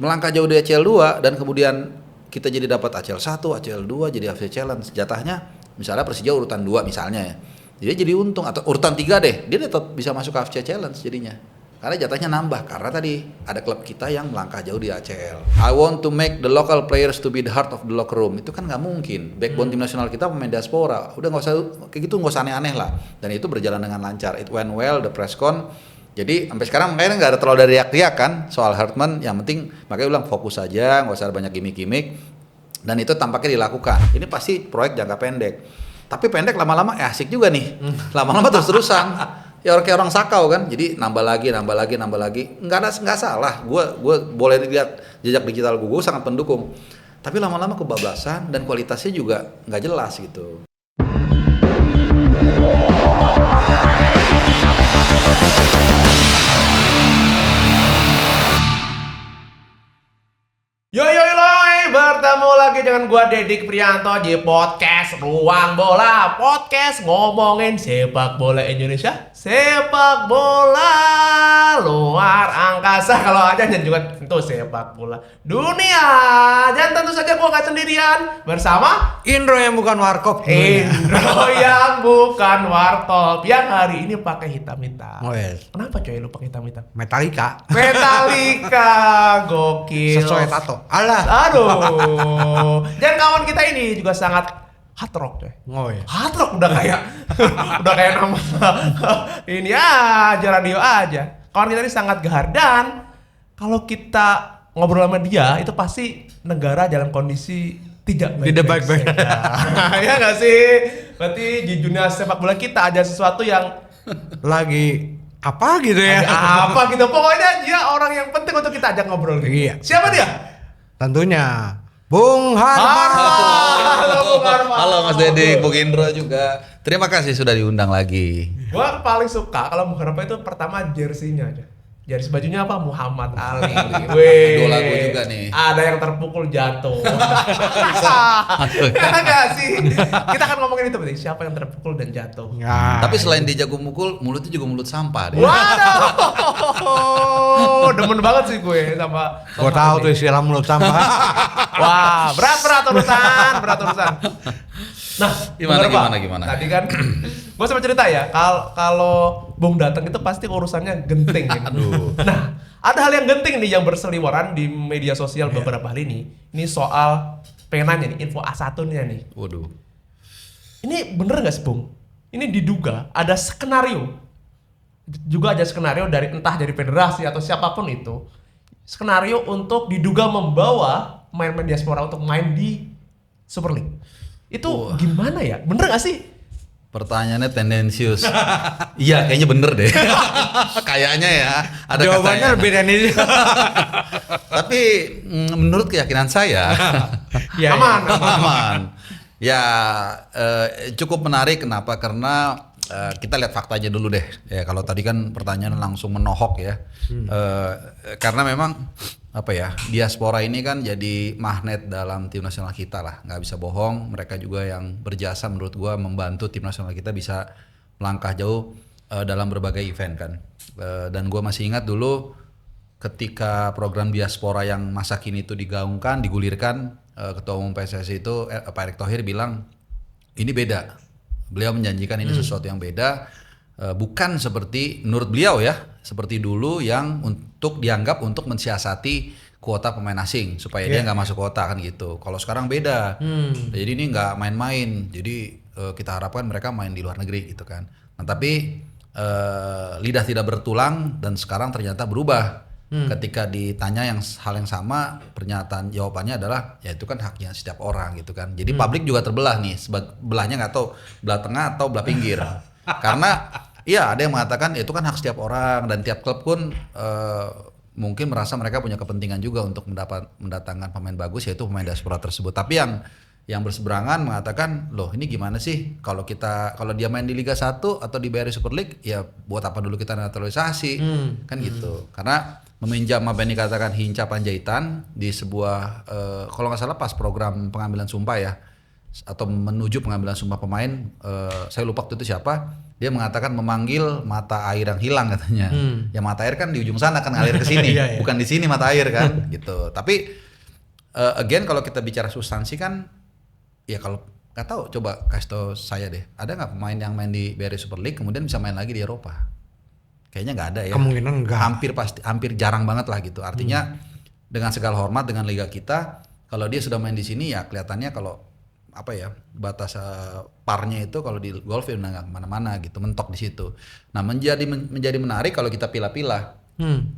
melangkah jauh di ACL 2 dan kemudian kita jadi dapat ACL 1, ACL 2 jadi AFC Challenge. Jatahnya misalnya Persija urutan 2 misalnya ya. Jadi untung, atau urutan 3 deh. Dia tetap bisa masuk ke AFC Challenge jadinya. Karena jatahnya nambah, karena tadi ada klub kita yang melangkah jauh di ACL. I want to make the local players to be the heart of the locker room. Itu kan nggak mungkin. Backbone tim nasional kita pemain diaspora. Udah nggak usah kayak gitu, nggak usah aneh-aneh lah. Dan itu berjalan dengan lancar. It went well, the press con. Jadi sampai sekarang makanya nggak ada terlalu ada riak-riak kan soal Hartman. Yang penting makanya bilang fokus aja, nggak usah ada banyak gimmick-gimmick. Dan itu tampaknya dilakukan. Ini pasti proyek jangka pendek. Tapi pendek lama-lama asik juga nih. Lama-lama terus-terusan. Ya kayak orang sakau kan, jadi nambah lagi, nggak salah. Gue boleh lihat jejak digital gue sangat pendukung. Tapi lama-lama kebablasan dan kualitasnya juga nggak jelas gitu. Yo, bertemu lagi dengan gua Dedik Prianto di podcast Ruang Bola. Podcast ngomongin sepak bola Indonesia, sepak bola luar angkasa, kalau ada, dan juga tentu sepak bola dunia. Dan tentu saja gua gak sendirian, bersama Indro yang bukan warkop. Indro yang bukan warkop, yang hari ini pakai hitam-hitam. Oh yes. Kenapa coy lu pakai hitam-hitam? Metallica. Gokil. Sesuai tato. Alah. Aduh. Dan kawan kita ini juga sangat hard rock coy. Oh iya. Hard rock udah kayak nama ini aja, radio aja. Kawan kita ini sangat gahar, dan kalau kita ngobrol sama dia itu pasti negara dalam kondisi tidak baik-baik. Ya nggak sih? Berarti di dunia sepak bola kita ada sesuatu yang Lagi apa gitu ya? apa gitu. Pokoknya dia orang yang penting untuk kita ajak ngobrol. Iya. Siapa dia? Tentunya Bung Harman. Halo Bung Harman. Halo Mas Dedik, Bung Indro juga. Terima kasih sudah diundang lagi. Gua paling suka kalau Bung Harman itu pertama jersinya aja. Jersey bajunya apa? Muhammad Ali. Idola gua juga nih. Ada yang terpukul jatuh. Enggak sih. Kita akan ngomongin itu berarti, siapa yang terpukul dan jatuh. Ya. Tapi selain dia jago mukul, mulutnya juga mulut sampah deh. Waduh. Demen banget sih gue sama Gua tahu tuh istilah mulut sampah. Wah, berat urusan. Nah, Gimana? Tadi kan gue sempat cerita ya, kalau Bung datang itu pasti urusannya genting ya. Aduh. Nah, ada hal yang genting nih yang berseliweran di media sosial beberapa hari ini. Ini soal pengen nanya nih, info A1-nya nih. Waduh. Ini bener nggak sih Bung? Ini diduga ada skenario. Juga ada skenario dari entah dari federasi atau siapapun itu. Skenario untuk diduga membawa main-main diaspora untuk main di Super League. Itu gimana ya? Bener gak sih? Pertanyaannya tendensius. Iya, kayaknya bener deh. Kayaknya ya. Ada Jawabannya katanya. lebih tendensius. Tapi menurut keyakinan saya, Ya, aman. Ya cukup menarik. Kenapa? Karena kita lihat faktanya dulu deh. Ya kalau tadi kan pertanyaan langsung menohok ya. Karena memang apa ya, diaspora ini kan jadi magnet dalam tim nasional kita lah, nggak bisa bohong. Mereka juga yang berjasa menurut gua membantu tim nasional kita bisa melangkah jauh dalam berbagai event kan. Dan gua masih ingat dulu ketika program diaspora yang masa kini itu digaungkan, digulirkan, Ketua Umum PSSI itu Pak Erick Thohir bilang ini beda. Beliau menjanjikan ini sesuatu yang beda, bukan seperti menurut beliau ya, seperti dulu yang dianggap untuk mensiasati kuota pemain asing supaya dia nggak masuk kuota kan gitu. Kalau sekarang beda, jadi ini nggak main-main. Jadi kita harapkan mereka main di luar negeri gitu kan. Nah tapi lidah tidak bertulang dan sekarang ternyata berubah. Ketika ditanya hal yang sama, pernyataan jawabannya adalah ya itu kan haknya setiap orang gitu kan. Jadi publik juga terbelah nih, belahnya nggak tahu belah tengah atau belah pinggir. Karena iya ada yang mengatakan itu kan hak setiap orang, dan tiap klub pun mungkin merasa mereka punya kepentingan juga untuk mendatangkan pemain bagus, yaitu pemain diaspora tersebut. Tapi yang berseberangan mengatakan, loh ini gimana sih kalau dia main di Liga 1 atau di BRI Super League, ya buat apa dulu kita naturalisasi kan gitu. Karena meminjam apa yang dikatakan Hinca Panjaitan di sebuah kalau nggak salah pas program pengambilan sumpah ya, atau menuju pengambilan sumpah pemain, saya lupa waktu itu siapa, dia mengatakan memanggil mata air yang hilang katanya. Ya mata air kan di ujung sana kan ngalir ke sini, Iya, iya. bukan di sini mata air kan gitu. Tapi again kalau kita bicara substansi kan ya kalau nggak tahu coba kasih tau saya deh, ada nggak pemain yang main di BRI Super League kemudian bisa main lagi di Eropa? Kayaknya nggak ada ya. Kemungkinan enggak. Hampir jarang banget lah gitu. Artinya dengan segala hormat dengan liga kita, kalau dia sudah main di sini ya kelihatannya kalau apa ya batas parnya itu kalau di golf ya udah nggak kemana-mana gitu, mentok di situ. Nah menjadi menarik kalau kita pilah-pilah.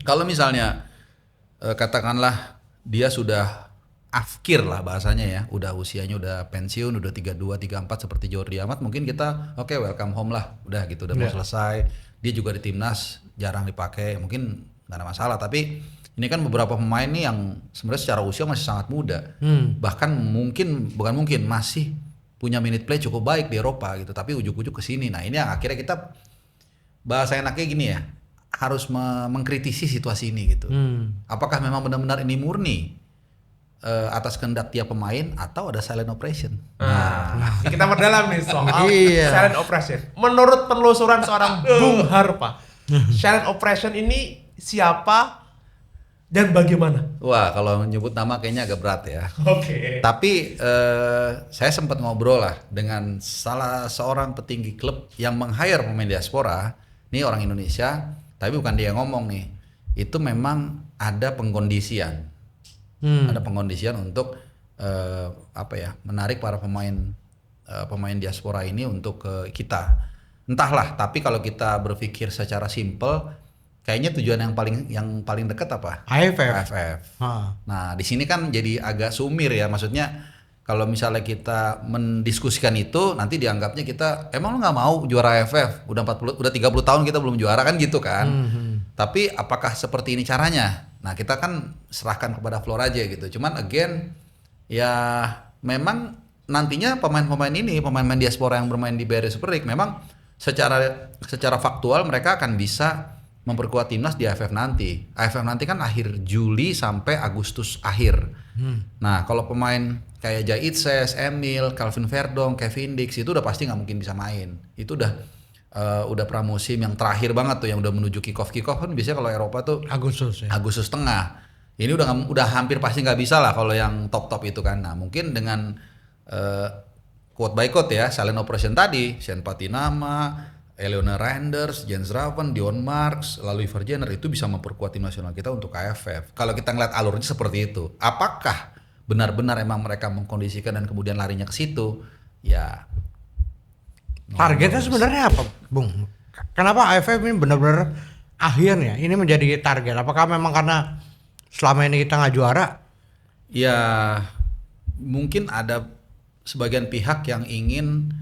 Kalau misalnya katakanlah dia sudah afkir lah bahasanya ya, udah usianya udah pensiun, udah 32, 34 seperti Jordi Amat, mungkin kita oke, welcome home lah, udah gitu, udah mau selesai. Dia juga di timnas jarang dipakai, mungkin nggak ada masalah. Tapi ini kan beberapa pemain nih yang sebenarnya secara usia masih sangat muda, bahkan bukan mungkin masih punya minute play cukup baik di Eropa gitu, tapi ujuk-ujuk ke sini. Nah ini yang akhirnya kita bahasa enaknya gini ya, harus mengkritisi situasi ini gitu. Apakah memang benar-benar ini murni atas kehendak tiap pemain atau ada silent operation? Nah, kita perdalam nih soal Iya. silent operation. Menurut penelusuran seorang Bung Harpa, silent operation ini siapa dan bagaimana? Wah, kalau nyebut nama kayaknya agak berat ya. Oke. Tapi saya sempat ngobrol lah dengan salah seorang petinggi klub yang meng-hire pemain diaspora. Ini orang Indonesia, tapi bukan dia yang ngomong nih. Itu memang ada pengkondisian. Ada pengkondisian untuk menarik para pemain diaspora ini untuk ke kita. Entahlah, tapi kalau kita berpikir secara simpel, kayaknya tujuan yang paling dekat apa? AFF. Nah, di sini kan jadi agak sumir ya, maksudnya kalau misalnya kita mendiskusikan itu nanti dianggapnya kita emang lu nggak mau juara AFF, udah 30 tahun kita belum juara kan gitu kan. Tapi apakah seperti ini caranya? Nah, kita kan serahkan kepada Floor aja gitu. Cuman again ya memang nantinya pemain-pemain diaspora yang bermain di BRI Super League memang secara faktual mereka akan bisa memperkuat timnas di AFF nanti. AFF nanti kan akhir Juli sampai Agustus akhir. Nah, kalau pemain kayak Jaitses, Emil, Calvin Verdong, Kevin Dix itu udah pasti nggak mungkin bisa main. Itu udah pramusim yang terakhir banget tuh, yang udah menuju kick-off kan biasanya kalau Eropa tuh Agustus ya. Agustus tengah. Ini udah hampir pasti nggak bisa lah kalau yang top itu kan. Nah, mungkin dengan quote by quote ya, silent operation tadi, Sean Patinama, Eleonor Renders, Jens Raven, Dion Marks, lalu Ivar Jenner itu bisa memperkuat tim nasional kita untuk AFF. Kalau kita ngeliat alurnya seperti itu, apakah benar-benar emang mereka mengkondisikan dan kemudian larinya ke situ? Ya. Targetnya sebenarnya apa, Bung? Kenapa AFF ini benar-benar akhirnya ini menjadi target? Apakah memang karena selama ini kita nggak juara? Ya, mungkin ada sebagian pihak yang ingin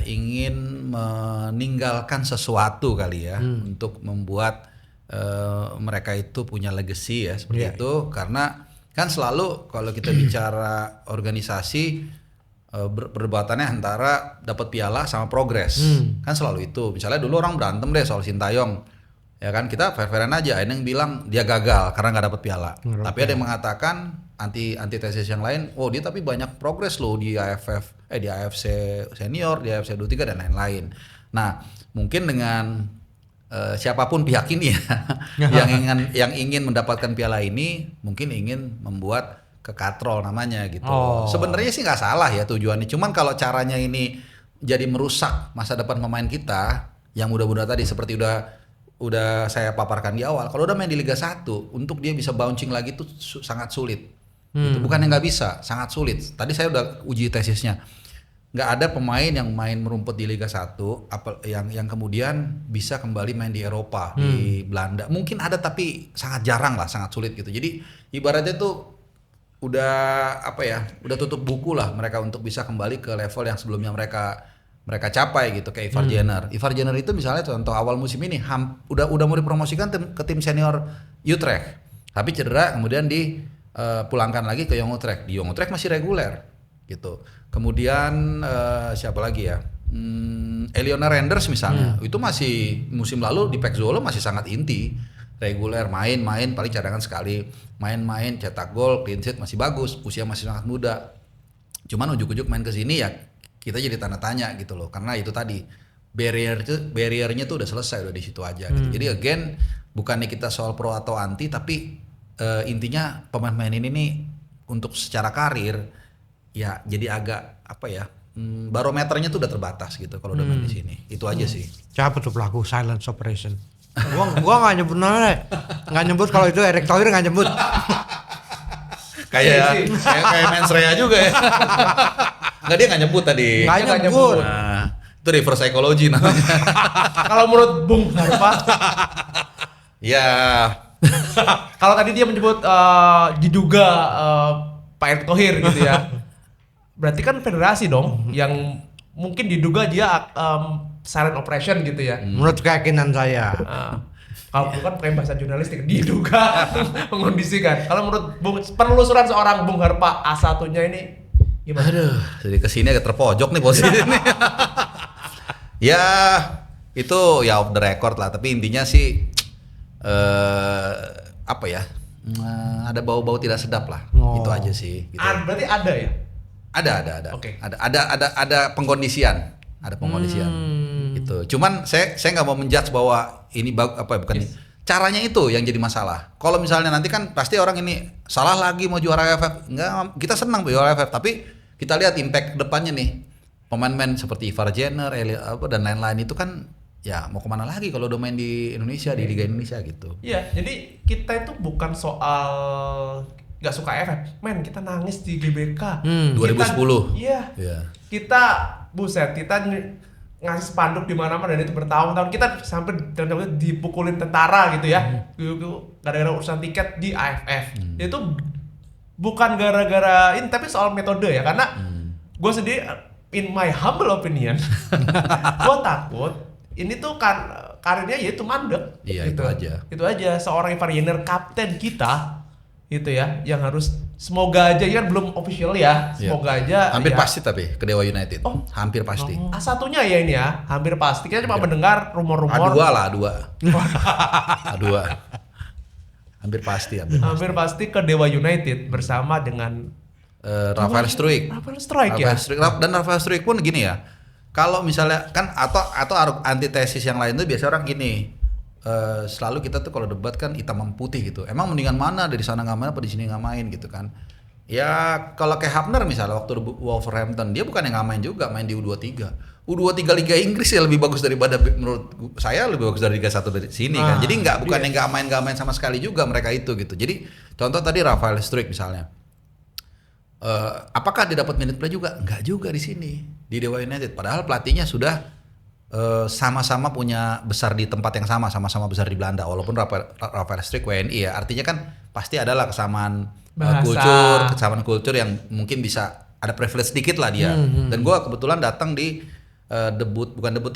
ingin meninggalkan sesuatu kali ya, untuk membuat mereka itu punya legacy ya seperti itu. Karena kan selalu kalau kita bicara organisasi perdebatannya antara dapat piala sama progres, kan selalu itu. Misalnya dulu orang berantem deh soal Sintayong, ya kan, kita fair-fairan aja. Ada yang bilang dia gagal karena nggak dapat piala, tapi ada yang mengatakan antitesis yang lain, oh dia tapi banyak progres loh di di AFC senior, di AFC 23 dan lain-lain. Nah, mungkin dengan siapapun pihak ini ya yang ingin mendapatkan piala ini, mungkin ingin membuat kekatrol namanya gitu. Sebenarnya sih nggak salah ya tujuannya. Cuman kalau caranya ini jadi merusak masa depan pemain kita yang muda-muda tadi, seperti udah saya paparkan di awal. Kalau udah main di Liga 1, untuk dia bisa bouncing lagi itu sangat sulit. Itu bukan yang nggak bisa, sangat sulit. Tadi saya udah uji tesisnya. Nggak ada pemain yang main merumput di Liga 1 yang kemudian bisa kembali main di Eropa, di Belanda. Mungkin ada tapi sangat jarang lah, sangat sulit gitu. Jadi ibaratnya tuh udah tutup buku lah mereka untuk bisa kembali ke level yang sebelumnya mereka capai gitu, kayak Ivar Jenner. Ivar Jenner itu misalnya contoh awal musim ini udah mau dipromosikan ke tim senior Utrecht, tapi cedera kemudian dipulangkan lagi ke Young Utrecht. Di Young Utrecht masih reguler gitu. Kemudian siapa lagi ya? Eleonor Renders misalnya, itu masih musim lalu di PEC Zwolle masih sangat inti, reguler, main paling cadangan sekali, main cetak gol, clean sheet masih bagus, usia masih sangat muda. Cuman ujuk-ujuk main ke sini ya kita jadi tanda tanya gitu loh, karena itu tadi barriernya tuh udah selesai, udah di situ aja gitu. Jadi again bukannya kita soal pro atau anti, tapi intinya pemain-pemain ini nih untuk secara karir ya jadi agak apa ya, barometernya tuh udah terbatas gitu kalau udah main di sini. Itu aja sih. Siapa tuh pelaku silent operation? Gua nggak nyebut namanya, nggak nyebut. Kalau itu Erick Thohir nggak nyebut. kayak Mens Rea juga ya. Nggak, dia nggak nyebut tadi. Nggak nyebut. Nah, itu reverse psychology namanya. Kalau menurut Bung Harpa, Ya, kalau tadi dia menyebut diduga Pak Erick Thohir gitu ya, berarti kan federasi dong yang mungkin diduga dia silent operation gitu ya. Menurut keyakinan saya. Kalau bukan pakai bahasa jurnalistik, diduga mengondisikan. Kalau menurut penelusuran seorang Bung Harpa, A1-nya ini gimana? aduh, jadi kesini agak terpojok nih posisi ini. Ya, itu ya off the record lah. Tapi intinya sih apa ya? Ada bau-bau tidak sedap lah. Oh. Itu aja sih. Gitu. Berarti ada ya? Ada. Oke. Ada pengkondisian. Ada pengkondisian. Gitu. Cuman saya nggak mau menjudge bahwa ini bukan ini. Caranya itu yang jadi masalah. Kalau misalnya nanti kan pasti orang ini salah lagi mau juara AFF. Enggak, kita senang juara AFF, tapi kita lihat impact ke depannya nih. Pemain-pemain seperti Ivar Jenner, dan lain-lain itu kan ya mau kemana lagi kalau udah main di Indonesia, di Liga Indonesia gitu. Iya, jadi kita itu bukan soal nggak suka AFF, men, kita nangis di GBK. 2010. Iya. Iya. Kita buset, kita ngasih spanduk di mana-mana dan itu bertahun-tahun kita sampai dipukulin tentara gitu ya. Gara-gara urusan tiket di AFF. Itu bukan gara-gara ini, tapi soal metode ya, karena gue sendiri in my humble opinion, gue takut ini tuh kan karirnya ya itu mandek. Iya, gitu. itu aja. Itu aja, seorang Ivar Jenner kapten kita itu ya, yang harus semoga aja, ya kan belum official ya, semoga aja Hampir ya. pasti tapi ke Dewa United. Hampir pasti. A1-nya ya ini ya, hampir pasti. Kita cuma mendengar rumor-rumor. A2. Hampir pasti. Hampir pasti ke Dewa United bersama dengan Rafael Struijk. Dan Rafael Struijk pun gini ya. Kalau misalnya kan atau antitesis yang lain tuh biasa orang gini. Selalu kita tuh kalau debat kan hitam sama putih gitu. Emang mendingan mana, dari sana nggak main apa di sini nggak main gitu kan. Ya kalau kayak Hapner misalnya waktu Wolverhampton, dia bukan yang nggak main juga, main di U23. U23 Liga Inggris ya lebih bagus daripada, menurut saya lebih bagus dari Liga 1 dari sini kan. Jadi bukan yang nggak main sama sekali juga mereka itu gitu. Jadi contoh tadi Rafael Struijk misalnya. Apakah dia dapat minute play juga? Enggak juga di sini di Dewa United. Padahal pelatihnya sudah sama-sama punya besar di tempat yang sama-sama besar di Belanda. Walaupun Rafael Struijk WNI ya, artinya kan pasti adalah kesamaan kultur yang mungkin bisa ada privilege sedikit lah dia. Dan gue kebetulan datang di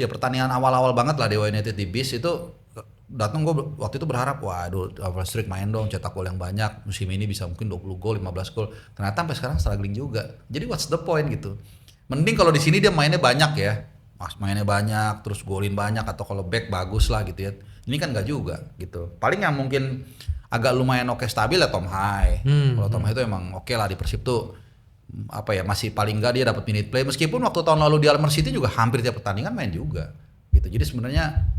pertandingan awal-awal banget lah Dewa United di BIS itu. Datang gue waktu itu berharap, waduh Rafael Struijk main dong, cetak gol yang banyak, musim ini bisa mungkin 20 gol, 15 gol. Ternyata sampai sekarang struggling juga. Jadi what's the point gitu. Mending kalau di sini dia mainnya banyak ya. Mainnya banyak, terus golin banyak, atau kalau back bagus lah gitu ya. Ini kan enggak juga gitu. Paling yang mungkin agak lumayan oke stabil ya Tom Hai. Kalau Tom Hai itu emang oke lah di Persib tuh, apa ya, masih paling enggak dia dapat minute play, meskipun waktu tahun lalu di Almer City juga hampir tiap pertandingan main juga gitu. Jadi sebenarnya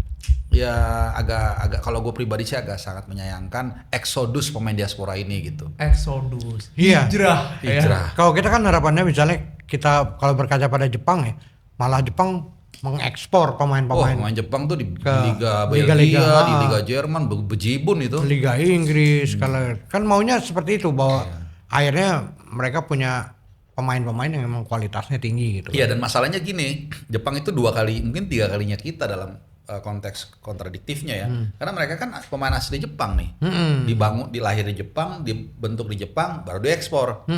ya agak kalau gue pribadi sih agak sangat menyayangkan eksodus pemain diaspora ini gitu. Eksodus. Iya. Hijrah. Hijrah. Kalau kita kan harapannya misalnya kita kalau berkaca pada Jepang ya, malah Jepang mengekspor pemain-pemain. Pemain Jepang tuh di Liga Belgia, Liga, di Liga Jerman, bejibun itu. Liga Inggris, kalau kan maunya seperti itu, bahwa akhirnya mereka punya pemain-pemain yang memang kualitasnya tinggi gitu. Iya, dan masalahnya gini, Jepang itu 2 kali, mungkin 3 kalinya kita dalam konteks kontradiktifnya ya. Karena mereka kan pemain asli Jepang nih. Dilahir di Jepang, dibentuk di Jepang, baru diekspor.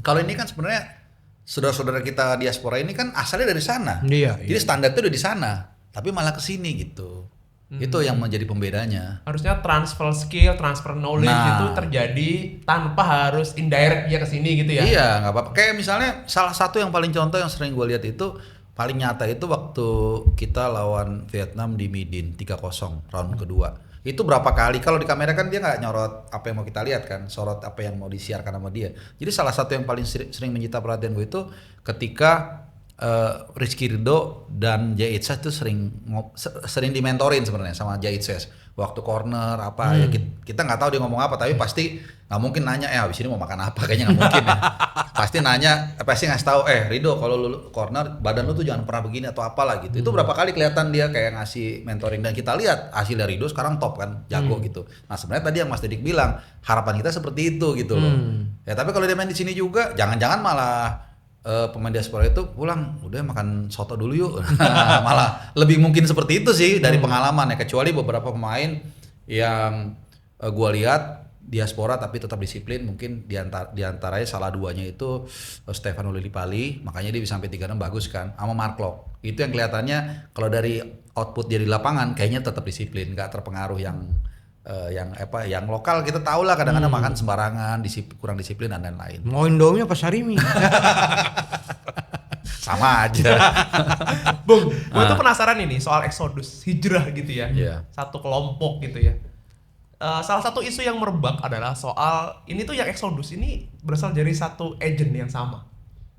Kalau ini kan sebenarnya saudara-saudara kita diaspora ini kan asalnya dari sana. Jadi standarnya udah di sana, tapi malah ke sini gitu. Itu yang menjadi pembedanya. Harusnya transfer skill, transfer knowledge itu terjadi tanpa harus indirect dia ke sini gitu ya. Iya, nggak apa-apa. Kayak misalnya salah satu yang paling contoh yang sering gue lihat itu paling nyata itu waktu kita lawan Vietnam di Midin 3-0 round kedua. Itu berapa kali, kalau di kamera kan dia nggak nyorot apa yang mau kita lihat kan, sorot apa yang mau disiarkan sama dia. Jadi salah satu yang paling sering menyita perhatian gue itu ketika Rizky Ridho dan Jay Itzes tuh sering dimentorin sebenarnya sama Jay Itzes waktu corner apa ya kita nggak tahu dia ngomong apa tapi pasti nggak mungkin nanya abis ini mau makan apa, kayaknya nggak mungkin ya. pasti ngasih tahu Ridho kalau lu corner badan lu tuh jangan pernah begini atau apalah gitu. Itu berapa kali kelihatan dia kayak ngasih mentoring dan kita lihat hasil dari Ridho sekarang top kan, jago gitu. Nah sebenarnya tadi yang Mas Dedik bilang harapan kita seperti itu gitu loh. Ya tapi kalau dia main di sini juga jangan-jangan malah pemain diaspora itu pulang udah makan soto dulu yuk. Malah lebih mungkin seperti itu sih dari pengalaman ya, kecuali beberapa pemain yang gua lihat diaspora tapi tetap disiplin, mungkin diantaranya salah duanya itu Stefano Lillipali, makanya dia bisa sampai 3-6 bagus kan, sama Mark Locke. Itu yang kelihatannya kalau dari output dia di lapangan kayaknya tetap disiplin, nggak terpengaruh yang lokal. Kita tahu lah kadang-kadang makan sembarangan, kurang disiplin dan lain-lain. Mau Indomie apa Sarimi? Sama aja. Bung, gue tuh penasaran ini soal eksodus hijrah gitu ya. Iya. Satu kelompok gitu ya. Salah satu isu yang merebak adalah soal ini tuh yang eksodus ini berasal dari satu agent yang sama.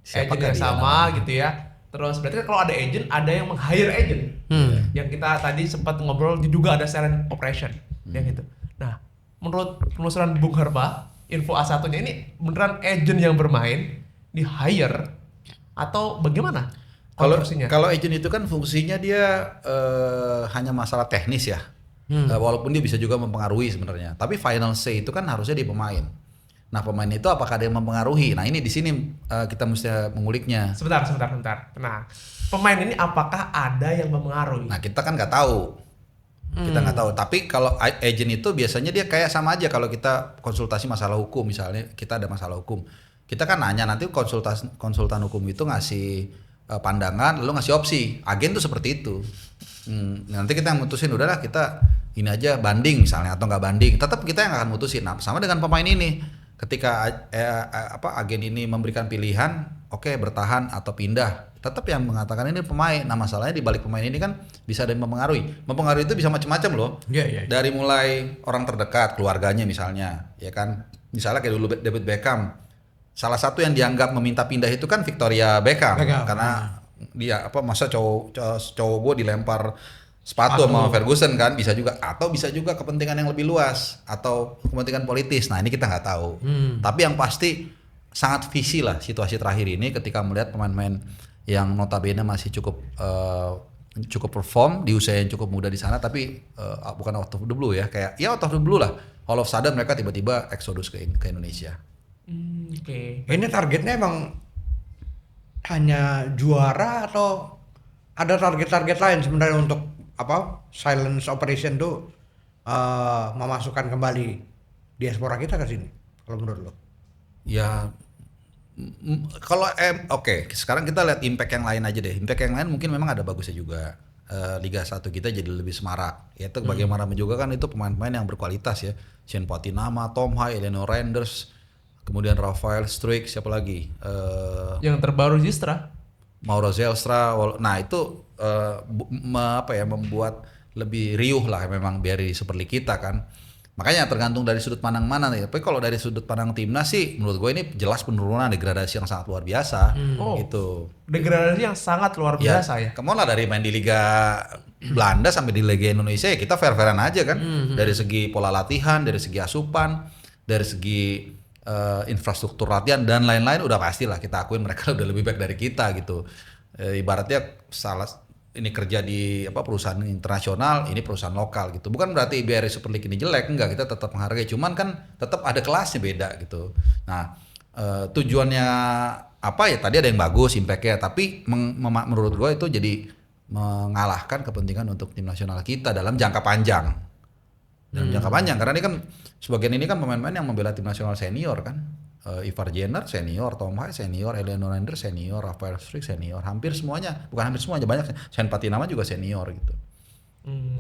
Siapakah Agent yang dia sama namanya? gitu ya. Terus berarti kan kalau ada agent, ada yang meng-hire agent. Yang kita tadi sempat ngobrol juga ada silent operation. Ya gitu. Nah, menurut penelusuran Bung Herba, info A1-nya ini beneran agent yang bermain di hire atau bagaimana konstruksinya? Kalau agent itu kan fungsinya dia hanya masalah teknis ya. Walaupun dia bisa juga mempengaruhi sebenarnya. Tapi final say itu kan harusnya di pemain. Nah, pemain itu apakah ada yang mempengaruhi? Nah, ini di sini kita mesti menguliknya. Sebentar. Nah, pemain ini apakah ada yang mempengaruhi? Nah, kita kan nggak tahu. Kita nggak tahu. Tapi kalau agent itu biasanya dia kayak sama aja kalau kita konsultasi masalah hukum, misalnya kita ada masalah hukum. Kita kan nanya, nanti konsultan hukum itu ngasih pandangan lalu ngasih opsi. Agen tuh seperti itu. Nanti kita yang mutusin, udahlah kita ini aja banding misalnya atau nggak banding. Tetap kita yang akan mutusin. Nah, sama dengan pemain ini. Ketika agen ini memberikan pilihan, oke, bertahan atau pindah, tetap yang mengatakan ini pemain. Nah, masalahnya di balik pemain ini kan bisa ada yang mempengaruhi. Mempengaruhi itu bisa macam-macam loh. Iya. Dari mulai orang terdekat, keluarganya misalnya, ya kan. Misalnya kayak dulu David Beckham. Salah satu yang dianggap meminta pindah itu kan Victoria Beckham. Karena dia masa cowok gue dilempar sepatu sama Ferguson kan, bisa juga, atau bisa juga kepentingan yang lebih luas atau kepentingan politis. Nah, ini kita nggak tahu. Tapi yang pasti sangat visi lah situasi terakhir ini ketika melihat pemain-pemain yang notabene masih cukup perform di usia yang cukup muda di sana, tapi bukan out of the blue ya, kayak ya out of the blue lah. All of sudden mereka tiba-tiba exodus ke Indonesia. Oke. Ini targetnya emang hanya juara atau ada target-target lain sebenarnya untuk silence operation tuh memasukkan kembali diaspora kita ke sini kalau menurut lo? Ya kalau oke, sekarang kita lihat impact yang lain aja deh. Impact yang lain mungkin memang ada bagusnya juga. Liga 1 kita jadi lebih semarak. Yaitu bagaimana juga kan itu pemain-pemain yang berkualitas ya. Shane Patinama, Tom Hai, Eleanor Renders, kemudian Rafael Struijk, siapa lagi? Yang terbaru Zistra. Mauro Zelstra. Nah, itu membuat lebih riuh lah memang dari Super League kita kan. Makanya tergantung dari sudut pandang mana nih. Tapi kalau dari sudut pandang timnas sih menurut gue ini jelas penurunan, degradasi yang sangat luar biasa. Gitu. Degradasi yang sangat luar biasa ya. Kamu lah dari main di Liga Belanda sampai di Liga Indonesia ya kita fair-fairan aja kan. Dari segi pola latihan, dari segi asupan, dari segi infrastruktur latihan dan lain-lain udah pastilah kita akuin mereka udah lebih baik dari kita gitu. Ibaratnya ini kerja di perusahaan internasional, ini perusahaan lokal gitu. Bukan berarti BRI Super League ini jelek, enggak, kita tetap menghargai. Cuman kan tetap ada kelasnya beda gitu. Nah, tujuannya apa ya? Tadi ada yang bagus impactnya, tapi menurut gue itu jadi mengalahkan kepentingan untuk tim nasional kita dalam jangka panjang. Dalam jangka panjang, karena ini kan sebagian ini kan pemain-pemain yang membela tim nasional senior kan. Ivar Jenner senior, Tom Hai senior, Eleanor Renders senior, Rafael Struijk senior, hampir semuanya, bukan hampir semuanya, banyak. Shane Patinama juga senior gitu.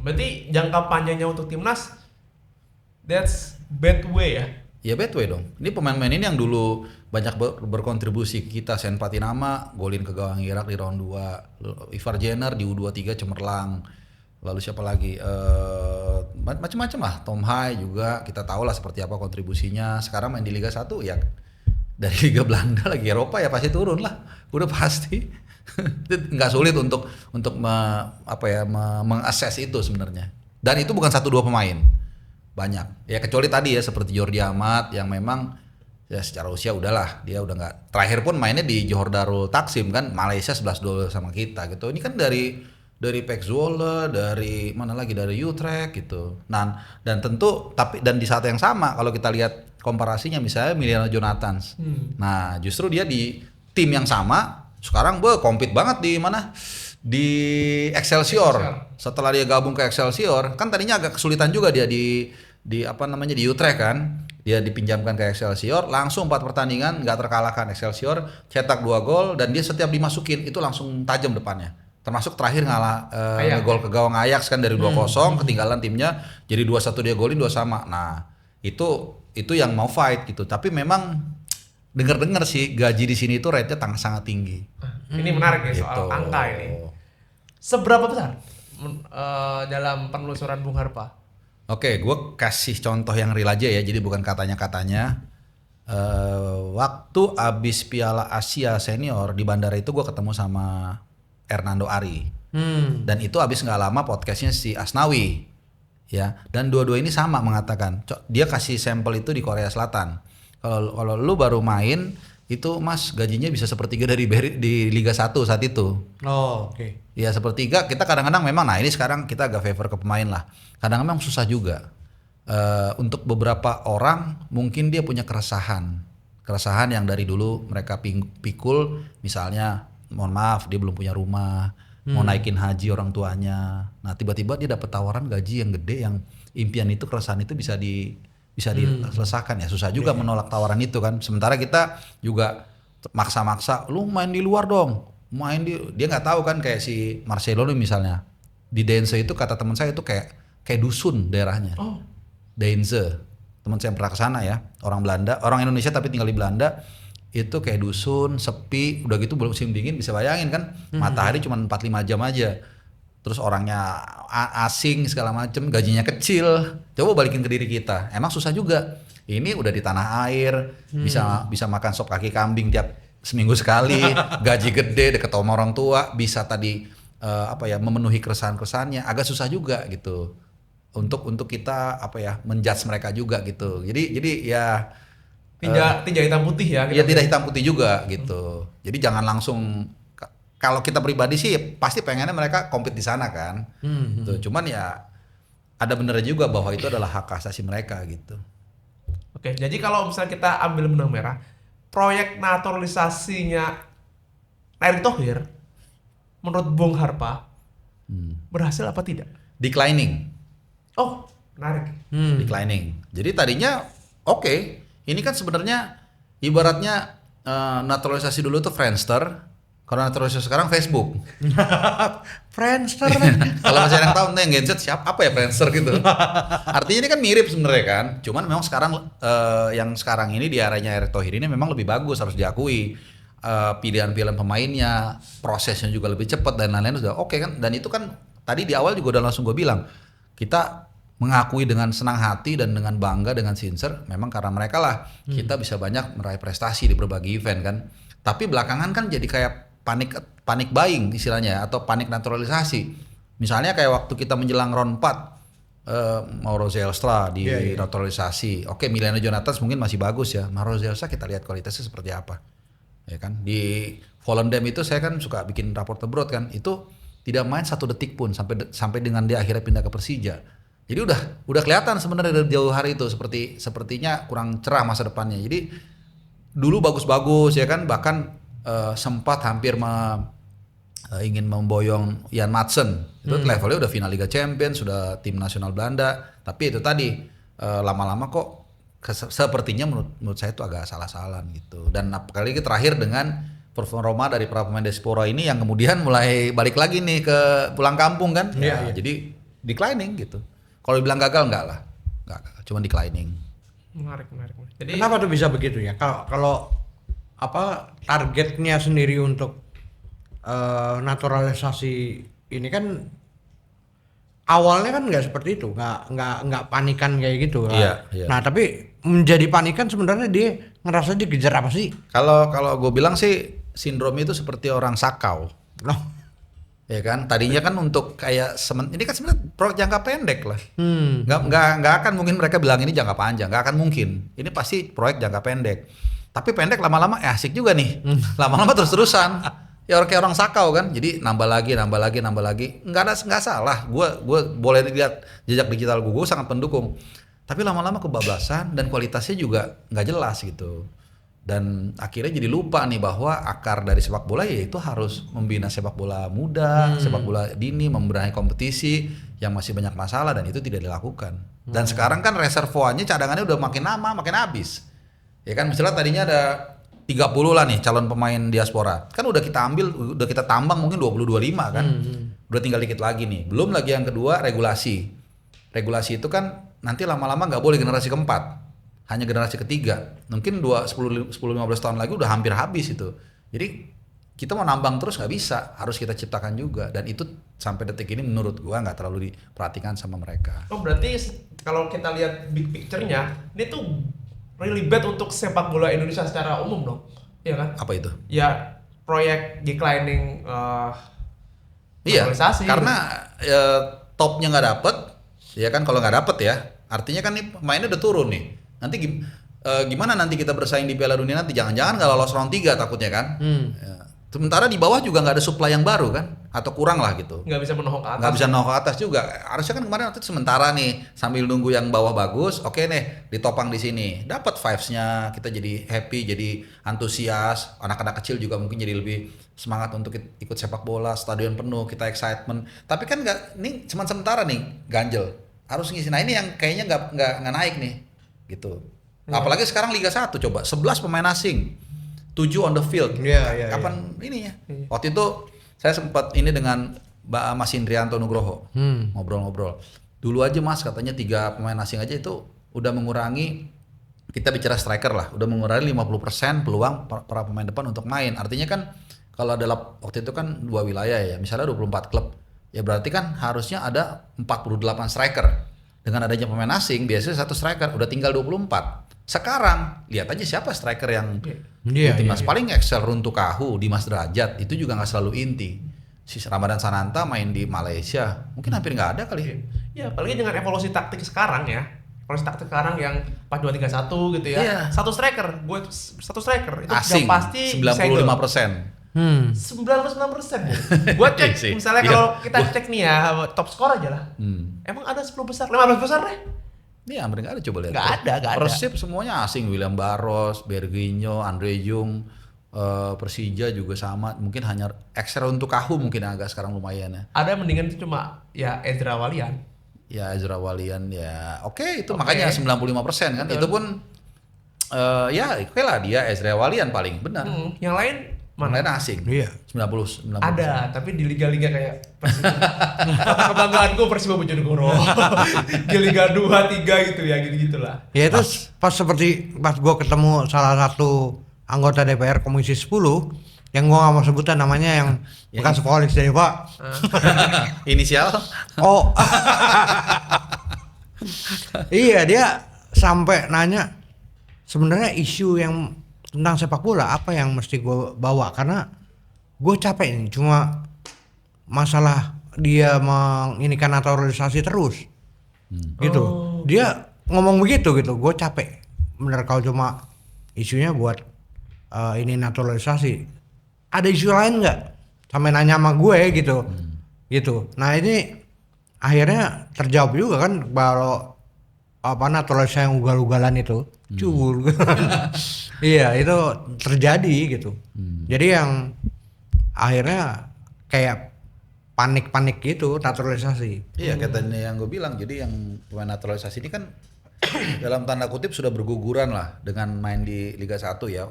Berarti jangka panjangnya untuk timnas, that's bad way ya? Ya bad way dong. Ini pemain-pemain ini yang dulu banyak berkontribusi ke kita. Shane Patinama golin ke gawang Irak di round 2, Ivar Jenner di U23 cemerlang. Lalu siapa lagi? Macam-macam lah. Tom Hai juga kita tahu lah seperti apa kontribusinya. Sekarang main di Liga 1 ya dari Liga Belanda lagi Eropa ya pasti turun lah. Udah pasti. Nggak sulit untuk mengakses itu sebenarnya. Dan itu bukan 1-2 pemain, banyak. Ya kecuali tadi ya seperti Jordi Amat yang memang ya secara usia udahlah, dia udah nggak. Terakhir pun mainnya di Johor Darul Taksim kan, Malaysia 11-2 sama kita gitu. Ini kan dari Pek Zwolle, dari mana lagi, dari Utrecht gitu. Nah, dan tentu dan di saat yang sama kalau kita lihat komparasinya misalnya Emiliano Jonathans. Nah, justru dia di tim yang sama sekarang compete banget di mana? Di Excelsior. Setelah dia gabung ke Excelsior, kan tadinya agak kesulitan juga dia di Utrecht kan. Dia dipinjamkan ke Excelsior, langsung 4 pertandingan nggak terkalahkan. Excelsior cetak 2 gol dan dia setiap dimasukin itu langsung tajam depannya. Termasuk terakhir gol ke gawang Ajax kan dari 2-0, ketinggalan timnya jadi 2-1 dia golin 2 sama. Nah, itu yang mau fight gitu. Tapi memang dengar sih gaji di sini itu rate-nya sangat tinggi. Ini menarik ya soal Gitu. angka ini. Seberapa besar dalam penelusuran Bung Harpa? Oke, gue kasih contoh yang real aja ya, jadi bukan katanya-katanya. Waktu abis Piala Asia Senior di bandara itu gue ketemu sama Hernando Ari. Dan itu abis nggak lama podcastnya si Asnawi. Ya, dan dua-dua ini sama mengatakan, dia kasih sampel itu di Korea Selatan. Kalau lu baru main, itu mas gajinya bisa sepertiga dari di Liga 1 saat itu. Oh, oke. Ya sepertiga, kita kadang-kadang memang, nah ini sekarang kita agak favor ke pemain lah. Kadang-kadang memang susah juga. Untuk beberapa orang mungkin dia punya keresahan yang dari dulu mereka pikul, misalnya mohon maaf dia belum punya rumah, mau naikin haji orang tuanya. Nah tiba-tiba dia dapat tawaran gaji yang gede, yang impian itu, keresahan itu bisa diselesaikan ya. Susah juga menolak tawaran itu kan. Sementara kita juga maksa-maksa, lu main di luar dong. Dia nggak tahu kan, kayak si Marcelo misalnya di Dense itu, kata teman saya itu kayak dusun daerahnya. Dense, teman saya yang pernah kesana ya, orang Indonesia tapi tinggal di Belanda. Itu kayak dusun, sepi, udah gitu musim dingin, bisa bayangin kan, matahari cuma 4-5 jam aja. Terus orangnya asing segala macem, gajinya kecil. Coba balikin ke diri kita, emang susah juga. Ini udah di tanah air, bisa makan sop kaki kambing tiap seminggu sekali, gaji gede, deket sama orang tua, bisa tadi memenuhi keresahan-keresahannya. Agak susah juga gitu untuk kita menjudge mereka juga gitu. Jadi ya Tinja hitam putih ya. Ya tidak hitam putih juga gitu. Jadi jangan langsung, kalau kita pribadi sih pasti pengennya mereka compete di sana kan. Tuh, cuman ya ada benernya juga bahwa itu adalah hak asasi mereka gitu. Oke, jadi kalau misalnya kita ambil benang merah, proyek naturalisasinya Erick Thohir menurut Bung Harpa berhasil apa tidak? Declining. Oh, menarik. Declining. Jadi tadinya oke. Ini kan sebenarnya ibaratnya naturalisasi dulu tuh Friendster, kalau naturalisasi sekarang Facebook. Friendster. Kalau masih ada yang tahu yang Genset apa ya Friendster gitu. Artinya ini kan mirip sebenarnya kan. Cuman memang sekarang yang sekarang ini di arahnya Erick Thohir ini memang lebih bagus, harus diakui. Pilihan-pilihan pemainnya, prosesnya juga lebih cepat dan lain-lain sudah oke kan. Dan itu kan tadi di awal juga udah langsung gue bilang, kita mengakui dengan senang hati dan dengan bangga, dengan sincere, memang karena mereka lah kita bisa banyak meraih prestasi di berbagai event kan. Tapi belakangan kan jadi kayak panik buying istilahnya, atau panik naturalisasi. Misalnya kayak waktu kita menjelang round 4, Mauro Zelstra di naturalisasi. Oke, Emiliano Jonathans mungkin masih bagus ya. Mauro Zelstra kita lihat kualitasnya seperti apa. Ya kan? Di Volendam itu saya kan suka bikin raport abroad kan. Itu tidak main 1 detik pun sampai dengan dia akhirnya pindah ke Persija. Jadi udah kelihatan sebenarnya dari jauh hari itu sepertinya kurang cerah masa depannya. Jadi dulu bagus-bagus ya kan, bahkan sempat hampir ingin memboyong Jan Madsen. Itu levelnya udah final Liga Champions, sudah tim nasional Belanda. Tapi itu tadi lama-lama kok sepertinya menurut saya itu agak salah-salahan gitu. Dan apalagi terakhir dengan performa Roma dari para pemain diaspora ini yang kemudian mulai balik lagi nih ke pulang kampung kan. Jadi declining gitu. Kalau dibilang gagal enggak lah. Enggak, cuma declining. Menarik. Jadi Kenapa tuh bisa begitu ya? Kalau targetnya sendiri untuk naturalisasi ini kan awalnya kan nggak seperti itu, nggak panikan kayak gitu. Iya. Nah tapi menjadi panikan sebenarnya dia ngerasa dikejar apa sih? Kalau gue bilang sih sindrom itu seperti orang sakau. Loh. Ya kan, tadinya kan untuk kayak ini kan sebenarnya proyek jangka pendek lah. Nggak akan mungkin mereka bilang ini jangka panjang, nggak akan mungkin. Ini pasti proyek jangka pendek. Tapi pendek lama-lama asik juga nih. Lama-lama terus-terusan. Ya kayak orang sakau kan. Jadi nambah lagi. Nggak salah. Gue boleh lihat jejak digital gue sangat pendukung. Tapi lama-lama kebablasan dan kualitasnya juga nggak jelas gitu. Dan akhirnya jadi lupa nih bahwa akar dari sepak bola yaitu harus membina sepak bola muda, sepak bola dini, membenahi kompetisi yang masih banyak masalah dan itu tidak dilakukan. Dan sekarang kan reservoirnya cadangannya udah makin lama makin habis. Ya kan misalnya tadinya ada 30 lah nih calon pemain diaspora. Kan udah kita ambil, udah kita tambang mungkin 20-25 kan. Udah tinggal dikit lagi nih. Belum lagi yang kedua regulasi. Regulasi itu kan nanti lama-lama nggak boleh generasi keempat. Hanya generasi ketiga. Mungkin 10-15 tahun lagi udah hampir habis itu. Jadi kita mau nambang terus nggak bisa. Harus kita ciptakan juga. Dan itu sampai detik ini menurut gua nggak terlalu diperhatikan sama mereka. Oh berarti kalau kita lihat big picture-nya, ini tuh really bad untuk sepak bola Indonesia secara umum dong, iya kan? Apa itu? Ya proyek declining Iya, naturalisasi. karena topnya nggak dapet, ya kan kalau nggak dapet ya, artinya kan nih pemainnya udah turun nih. Nanti gimana nanti kita bersaing di Piala Dunia nanti? Jangan-jangan nggak lolos round 3 takutnya kan? Ya. Sementara di bawah juga nggak ada supply yang baru kan? Atau kurang lah gitu. Nggak bisa menohok ke atas. Nggak bisa nongol ke atas juga. Harusnya kan kemarin waktu itu sementara nih sambil nunggu yang bawah bagus. Oke nih ditopang di sini. Dapat vibes-nya, kita jadi happy, jadi antusias. Anak-anak kecil juga mungkin jadi lebih semangat untuk ikut sepak bola. Stadion penuh, kita excitement. Tapi kan nggak, ini cuma sementara nih ganjel. Harus ngisi. Nah ini yang kayaknya nggak naik nih, gitu. Apalagi sekarang Liga 1 coba 11 pemain asing. 7 on the field. Iya. Kapan ininya? Waktu itu saya sempat ini dengan Mas Indrianto Nugroho ngobrol-ngobrol. Dulu aja Mas katanya 3 pemain asing aja itu udah mengurangi, kita bicara striker lah, udah mengurangi 50% peluang para pemain depan untuk main. Artinya kan kalau dalam waktu itu kan 2 wilayah ya, misalnya 24 klub. Ya berarti kan harusnya ada 48 striker. Dengan adanya pemain asing biasanya 1 striker, udah tinggal 24. Sekarang lihat aja siapa striker yang di timnas paling excel. Runtuh Kahu, Dimas Derajat itu juga nggak selalu inti. Si Ramadan Sananta main di Malaysia mungkin hampir nggak ada kali. Ya apalagi dengan evolusi taktik sekarang ya. Evolusi taktik sekarang yang 4-2-3-1 gitu ya. Iya. Satu striker itu Asing udah pasti 95%. 99%. Gua cek Iya sih. misalnya Iya. kalau kita cek nih ya top skor aja lah. Emang ada 10 besar, 15 besar deh? Ini hampir nggak ada, coba lihat. Nggak ada. Persib semuanya asing, William Barros, Berginho, Andre Jung, Persija juga sama. Mungkin hanya Excel untuk Kahu mungkin agak sekarang lumayan ya. Ada mendingan itu cuma ya Ezra Walian. Ya Ezra Walian ya oke, itu makanya 95% kan. Betul. Itu pun ya oke lah dia Ezra Walian paling benar. Yang lain mana? Lain asing. Iya. 90. Ada, tapi di liga-liga kayak Persibo. Kota kebanggaanku Persibo Bojonegoro. Di Liga 2, 3 gitu ya, gitu-gitulah. Ya itu pas gua ketemu salah satu anggota DPR Komisi 10 yang gua nggak mau sebutan namanya, yang bekas Polisi dari Pak. Inisial. Oh. Iya, dia sampai nanya sebenarnya isu yang tentang sepak bola apa yang mesti gue bawa, karena gue capek nih cuma masalah dia menginikan naturalisasi terus gitu. Dia ngomong begitu gitu, gue capek bener kalau cuma isunya buat ini naturalisasi. Ada isu lain nggak? Sampai nanya sama gue gitu. Nah ini akhirnya terjawab juga kan kalau naturalisasi yang ugal-ugalan itu cubur. Iya itu terjadi gitu. Jadi yang akhirnya kayak panik gitu naturalisasi. Iya katanya yang gue bilang, jadi yang pemain naturalisasi ini kan dalam tanda kutip sudah berguguran lah dengan main di Liga 1 ya.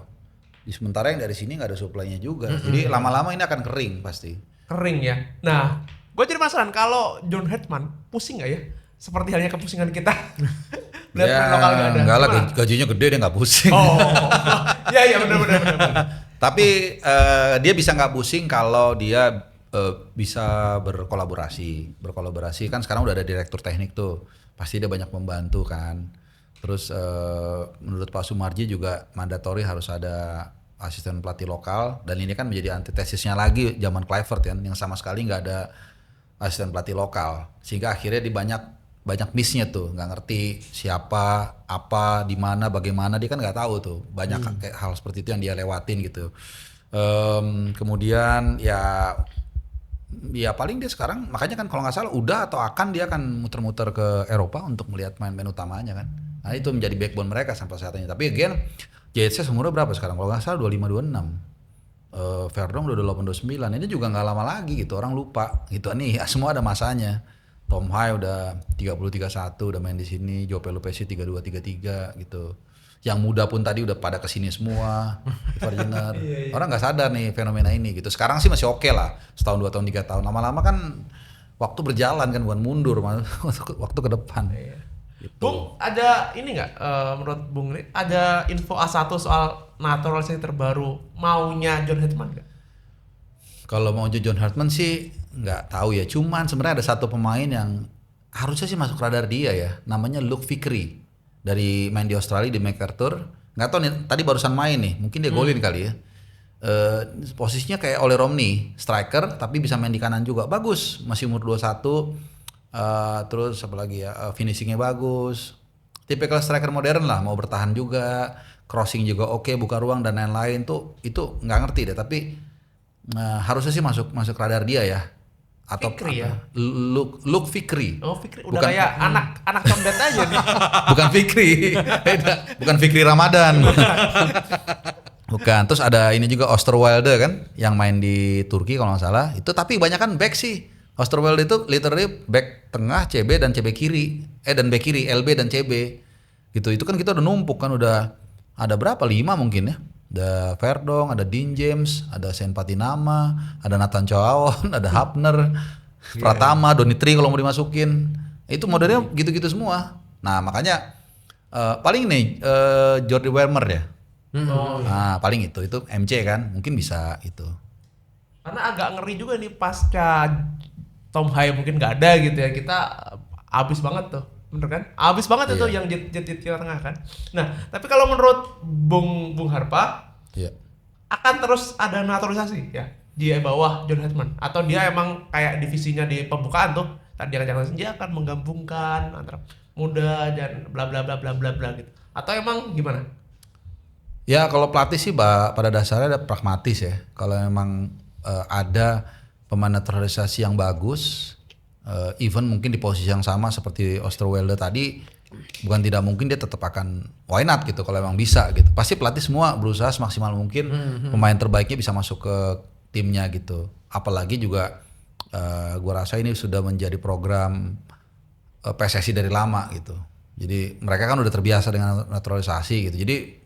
Sementara yang dari sini nggak ada supply-nya juga. Jadi lama-lama ini akan kering pasti. Kering ya. Nah, gue jadi penasaran kalau John Hetman pusing nggak ya? Seperti halnya kepusingan kita. Lihat Ya lokal nggak ada. enggak lah, Gimana? gajinya gede dia nggak pusing. Oh, iya benar. Tapi dia bisa nggak pusing kalau dia bisa berkolaborasi kan sekarang udah ada direktur teknik tuh, pasti dia banyak membantu kan. Terus menurut Pak Sumarji juga mandatori harus ada asisten pelatih lokal, dan ini kan menjadi antitesisnya lagi zaman Kluivert kan, yang sama sekali nggak ada asisten pelatih lokal, sehingga akhirnya di banyak missnya tuh, nggak ngerti siapa, apa, di mana, bagaimana, dia kan nggak tahu tuh, banyak kayak hal seperti itu yang dia lewatin gitu. Kemudian ya paling dia sekarang, makanya kan kalau nggak salah udah atau akan dia akan muter-muter ke Eropa untuk melihat main-main utamanya kan. Nah itu menjadi backbone mereka sampai saat ini. Tapi again, JSC umurnya berapa sekarang? Kalau nggak salah 25-26. Verdong udah 28-29. Ini juga nggak lama lagi gitu, orang lupa gitu. Nih semua ada masanya. Tom Hai udah 30-31 udah main di sini, Joe Pelupesi 32-33 gitu. Yang muda pun tadi udah pada kesini semua, Varjener. Orang nggak sadar nih fenomena ini gitu. Sekarang sih masih oke lah, setahun, 2 tahun, 3 tahun. Lama-lama kan waktu berjalan kan, bukan mundur, waktu ke depan. Gitu. Bung, ada ini nggak menurut Bung ini ada info A1 soal naturalisasi terbaru maunya John Hartman nggak? Kalau mau John Hartman sih nggak tahu ya. Cuman sebenarnya ada satu pemain yang harusnya sih masuk radar dia ya. Namanya Luke Fikri dari main di Australia di MacArthur. Nggak tahu nih, tadi barusan main nih. Mungkin dia golin kali ya. Posisinya kayak Ole Romney, striker tapi bisa main di kanan juga. Bagus, masih umur 21. Terus apa lagi ya, finishingnya bagus, tipikal striker modern lah, mau bertahan juga, crossing juga oke, buka ruang dan lain-lain tuh, itu nggak ngerti deh, tapi harusnya sih masuk radar dia ya. Atau Fikri ya? Luke Fikri. Oh Fikri udah kayak anak condet aja nih. Bukan Fikri, bukan Fikri Ramadan. Bukan. Terus ada ini juga Osterwilde kan, yang main di Turki kalau nggak salah. Itu tapi banyak kan back sih. Osterwilde itu literally back tengah, CB dan CB kiri. Dan back kiri, LB dan CB. Gitu. Itu kan kita udah numpuk kan, udah ada berapa? 5 mungkin ya. Ada Verdong, ada Dean James, ada Sen Patinama, ada Nathan Choaon, ada Hapner, Pratama, Donitri kalau mau dimasukin. Itu modelnya gitu-gitu semua. Nah, makanya paling nih Jordi Wermer ya. Nah, paling itu MC kan, mungkin bisa itu. Karena agak ngeri juga nih pasca Tom Hai mungkin nggak ada gitu ya, kita abis banget tuh, bener kan? Abis banget itu yang jet tengah kan. Nah, tapi kalau menurut Bung Harpa, akan terus ada naturalisasi ya di bawah John Hartman, atau dia emang kayak divisinya di pembukaan tuh tadi dia akan menggabungkan antara muda dan bla bla bla bla bla bla gitu, atau emang gimana? Ya kalau pelatih sih pada dasarnya ada pragmatis ya. Kalau memang ada pemain naturalisasi yang bagus, even mungkin di posisi yang sama seperti Osterwilde tadi, bukan tidak mungkin dia tetap akan why not gitu kalau emang bisa gitu. Pasti pelatih semua berusaha semaksimal mungkin pemain terbaiknya bisa masuk ke timnya gitu. Apalagi juga gua rasa ini sudah menjadi program PSSI dari lama gitu. Jadi mereka kan udah terbiasa dengan naturalisasi gitu. Jadi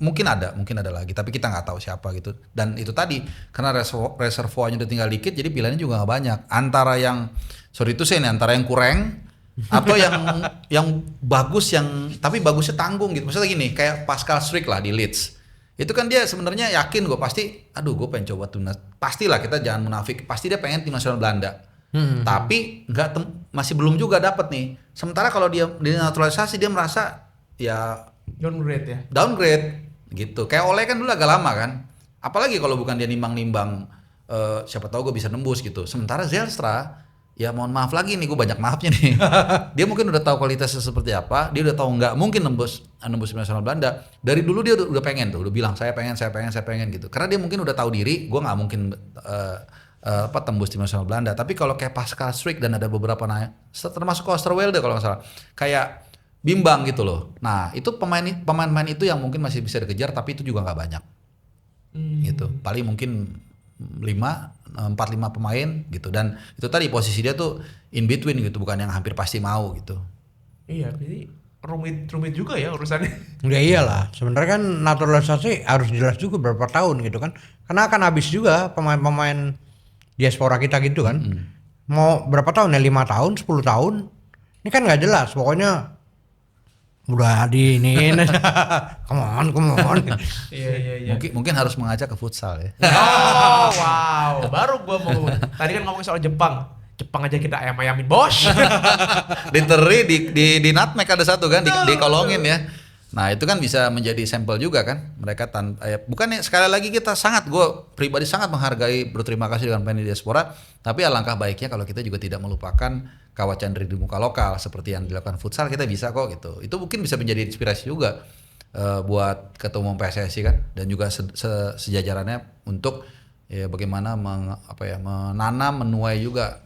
mungkin ada lagi, tapi kita nggak tahu siapa gitu. Dan itu tadi karena reservoirnya udah tinggal dikit, jadi pilihannya juga nggak banyak. Antara yang antara yang kurang atau yang bagus, yang tapi bagusnya tanggung gitu. Maksudnya gini, kayak Pascal Struijk lah di Leeds. Itu kan dia sebenarnya yakin gue gue pengen coba timnas. Pastilah, kita jangan munafik. Pasti dia pengen tim nasional Belanda. Tapi masih belum juga dapat nih. Sementara kalau dia di naturalisasi dia merasa ya downgrade gitu. Kayak Ole kan dulu agak lama kan. Apalagi kalau bukan dia nimbang-nimbang siapa tahu gue bisa nembus gitu. Sementara Zijlstra ya mohon maaf lagi nih, gue banyak maafnya nih. Dia mungkin udah tahu kualitasnya seperti apa. Dia udah tahu nggak mungkin nembus tim nasional Belanda. Dari dulu dia udah pengen tuh, udah bilang saya pengen gitu. Karena dia mungkin udah tahu diri, gue nggak mungkin tembus tim nasional Belanda. Tapi kalau kayak Pascal Struijk dan ada beberapa termasuk Osterwilde kalau nggak salah, kayak bimbang gitu loh. Nah itu pemain-pemain itu yang mungkin masih bisa dikejar, tapi itu juga nggak banyak. Gitu. Paling mungkin 4-5 pemain gitu. Dan itu tadi posisi dia tuh in between gitu, bukan yang hampir pasti mau gitu. Iya, jadi rumit juga ya urusannya. Ya iyalah, sebenarnya kan naturalisasi harus jelas juga berapa tahun gitu kan. Karena akan habis juga pemain-pemain diaspora kita gitu kan. Mau berapa tahun ya? 5 tahun, 10 tahun. Ini kan nggak jelas. Pokoknya udah diinin. come on. Iya. Mungkin harus mengajak ke futsal ya. Oh wow, baru gua mau. Tadi kan ngomongin soal Jepang aja kita ayam-ayamin bos. Literally di nutmeg ada satu kan, dikolongin ya. Nah itu kan bisa menjadi sampel juga kan mereka bukan ya, sekali lagi gue pribadi sangat menghargai, berterima kasih dengan pemain di diaspora, tapi alangkah baiknya kalau kita juga tidak melupakan kawat candri di muka lokal seperti yang dilakukan futsal. Kita bisa kok gitu, itu mungkin bisa menjadi inspirasi juga buat ketua umum PSSI kan dan juga sejajarannya untuk ya bagaimana menanam, menuai juga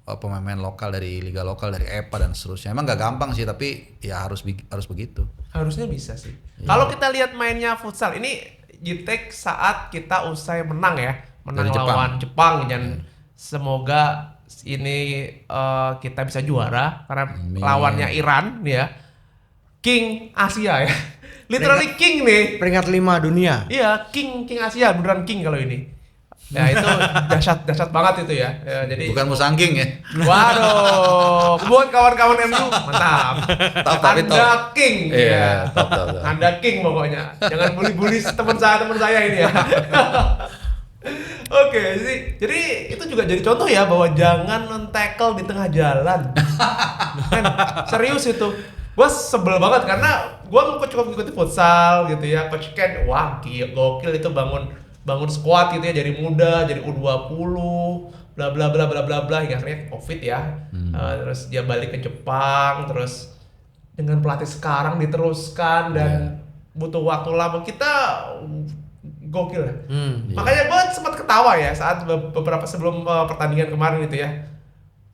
pemain lokal dari liga lokal, dari EPA dan seterusnya. Emang nggak gampang sih, tapi ya harus begitu. Harusnya bisa sih. Kalau kita lihat mainnya futsal ini Jitek saat kita usai menang Dari lawan Jepang dan semoga ini kita bisa juara karena lawannya Iran ya. King Asia ya. Literally king nih. Peringkat 5 dunia. Iya, king Asia, beneran king kalau ini. Ya itu dahsyat banget itu ya. Jadi bukan Musangking ya. Waduh, buat kawan-kawan MU mantap. Anda king. Iya, top. Anda king pokoknya. Jangan bully teman saya ini ya. Oke, jadi itu juga jadi contoh ya bahwa jangan men-tackle di tengah jalan. Men, serius itu. Gue sebel banget karena gue cukup ngikutin futsal gitu ya. Coach Ken, wah gokil itu bangun squad gitu ya dari muda, jadi U20, bla bla bla bla bla bla hingga akhirnya Covid ya. Terus dia balik ke Jepang, terus dengan pelatih sekarang diteruskan dan butuh waktu lama. Kita gokil ya. Makanya gue sempat ketawa ya saat beberapa sebelum pertandingan kemarin itu ya.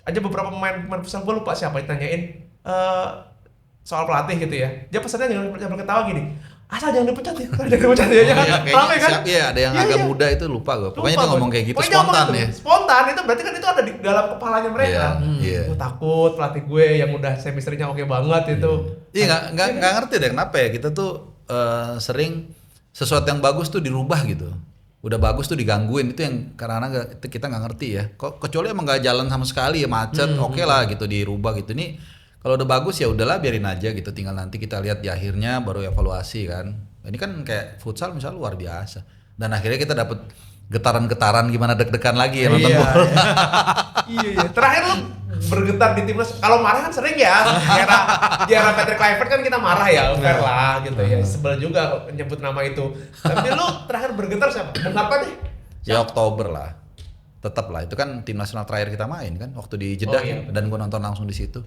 Aja beberapa pemain futsal gue lupa siapa ditanyain soal pelatih gitu ya. Dia pesannya jangan ketawa gini. Asal jangan dipecat ya, Ramai kan? Iya, ada yang agak muda itu lupa gue. Pokoknya dia ngomong kayak gitu, spontan ya. Spontan itu berarti kan itu ada di dalam kepalanya mereka. Iya. Gue takut pelatih gue yang udah chemistry-nya oke banget itu. Iya, nggak ngerti deh kenapa ya kita tuh sering sesuatu yang bagus tuh dirubah gitu. Udah bagus tuh digangguin, itu yang karena kita nggak ngerti ya. Kecuali emang nggak jalan sama sekali ya, macet, oke lah gitu dirubah gitu. Nih kalau udah bagus ya udahlah biarin aja gitu, tinggal nanti kita lihat di akhirnya baru evaluasi kan. Ini kan kayak futsal misalnya luar biasa. Dan akhirnya kita dapet getaran-getaran gimana deg-degan lagi ya nonton bola. Iya. Terakhir lu bergetar di timnas. Kalau marah kan sering ya. Di era Patrick Kluivert kan kita marah ya, fair lah gitu ya. Sebel juga nyebut nama itu. Tapi lu terakhir bergetar siapa? Mengapa deh? Ya Oktober lah. Tetap lah, itu kan tim nasional terakhir kita main kan waktu di Jeddah dan gua nonton langsung di situ.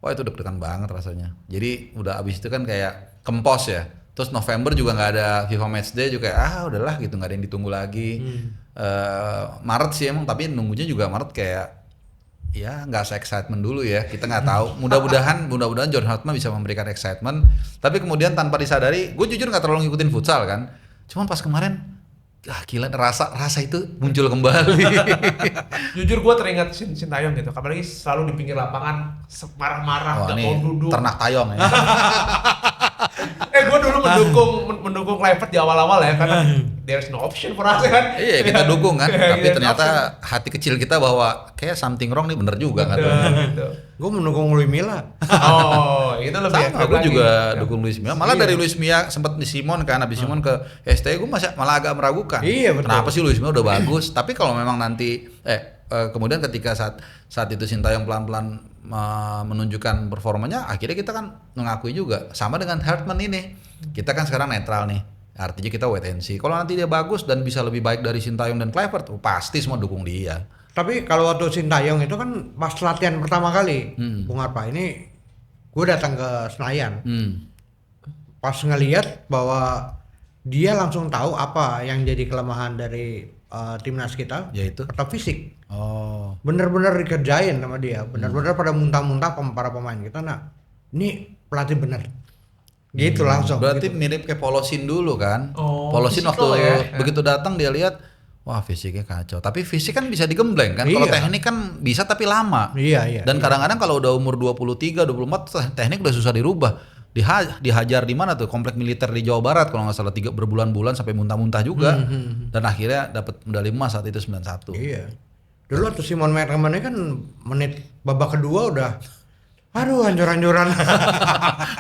Wah itu deg-degan banget rasanya. Jadi udah abis itu kan kayak kempos ya. Terus November juga nggak ada FIFA Matchday juga udahlah gitu, nggak ada yang ditunggu lagi. Maret sih emang, tapi nunggunya juga Maret kayak ya nggak se-excitement dulu ya. Kita nggak tahu. Mudah-mudahan John Hartman bisa memberikan excitement. Tapi kemudian tanpa disadari, gue jujur nggak terlalu ngikutin futsal kan. Cuman pas kemarin gila rasa itu muncul kembali. Jujur gue teringat Sintayong gitu, apalagi selalu di pinggir lapangan marah-marah, gak mau duduk. Ternak tayong ya. Gue dulu mendukung Kluivert di awal-awal ya, karena there's no option for us kan. Iya kita dukung kan, tapi ternyata hati kecil kita bahwa kayak something wrong nih, bener juga kan. Gue mendukung Luis Milla. Oh, itu lebih sama, gue juga dukung Luis Milla. Malah dari Luis Milla sempat di Simon kan, habis Simon ke ST, gue malah agak meragukan. Iya betul. Kenapa sih Luis Milla udah bagus? Tapi kalau memang nanti kemudian ketika saat itu Sintayong pelan-pelan menunjukkan performanya, akhirnya kita kan mengakui juga. Sama dengan Hartman ini, kita kan sekarang netral nih. Artinya kita wait and see. Kalau nanti dia bagus dan bisa lebih baik dari Sintayong dan Kluivert, pasti semua dukung dia. Tapi kalau waktu Sintayong itu kan pas latihan pertama kali, Bung Arpa ini gue datang ke Senayan. Pas ngelihat bahwa dia langsung tahu apa yang jadi kelemahan dari timnas kita, yaitu atau fisik. Oh. Bener-bener dikerjain sama dia, bener-bener pada muntah-muntah para pemain kita. Nah, ini pelatih bener. Gitu langsung. Berarti gitu. mirip kayak Polosin dulu kan? Polosin fisikal waktu ya. begitu datang dia lihat, wah fisiknya kacau. Tapi fisik kan bisa digembleng kan? Kalau Iya. teknik kan bisa tapi lama. Iya. Dan kadang-kadang kalau udah umur 23, 24 teknik udah susah dirubah. Dihajar di mana tuh? Komplek militer di Jawa Barat kalau nggak salah, berbulan-bulan sampai muntah-muntah juga. Dan akhirnya dapat medali emas saat itu 91. Iya. Dulu waktu Simon Merkeman kan menit babak kedua udah hancur-hancuran.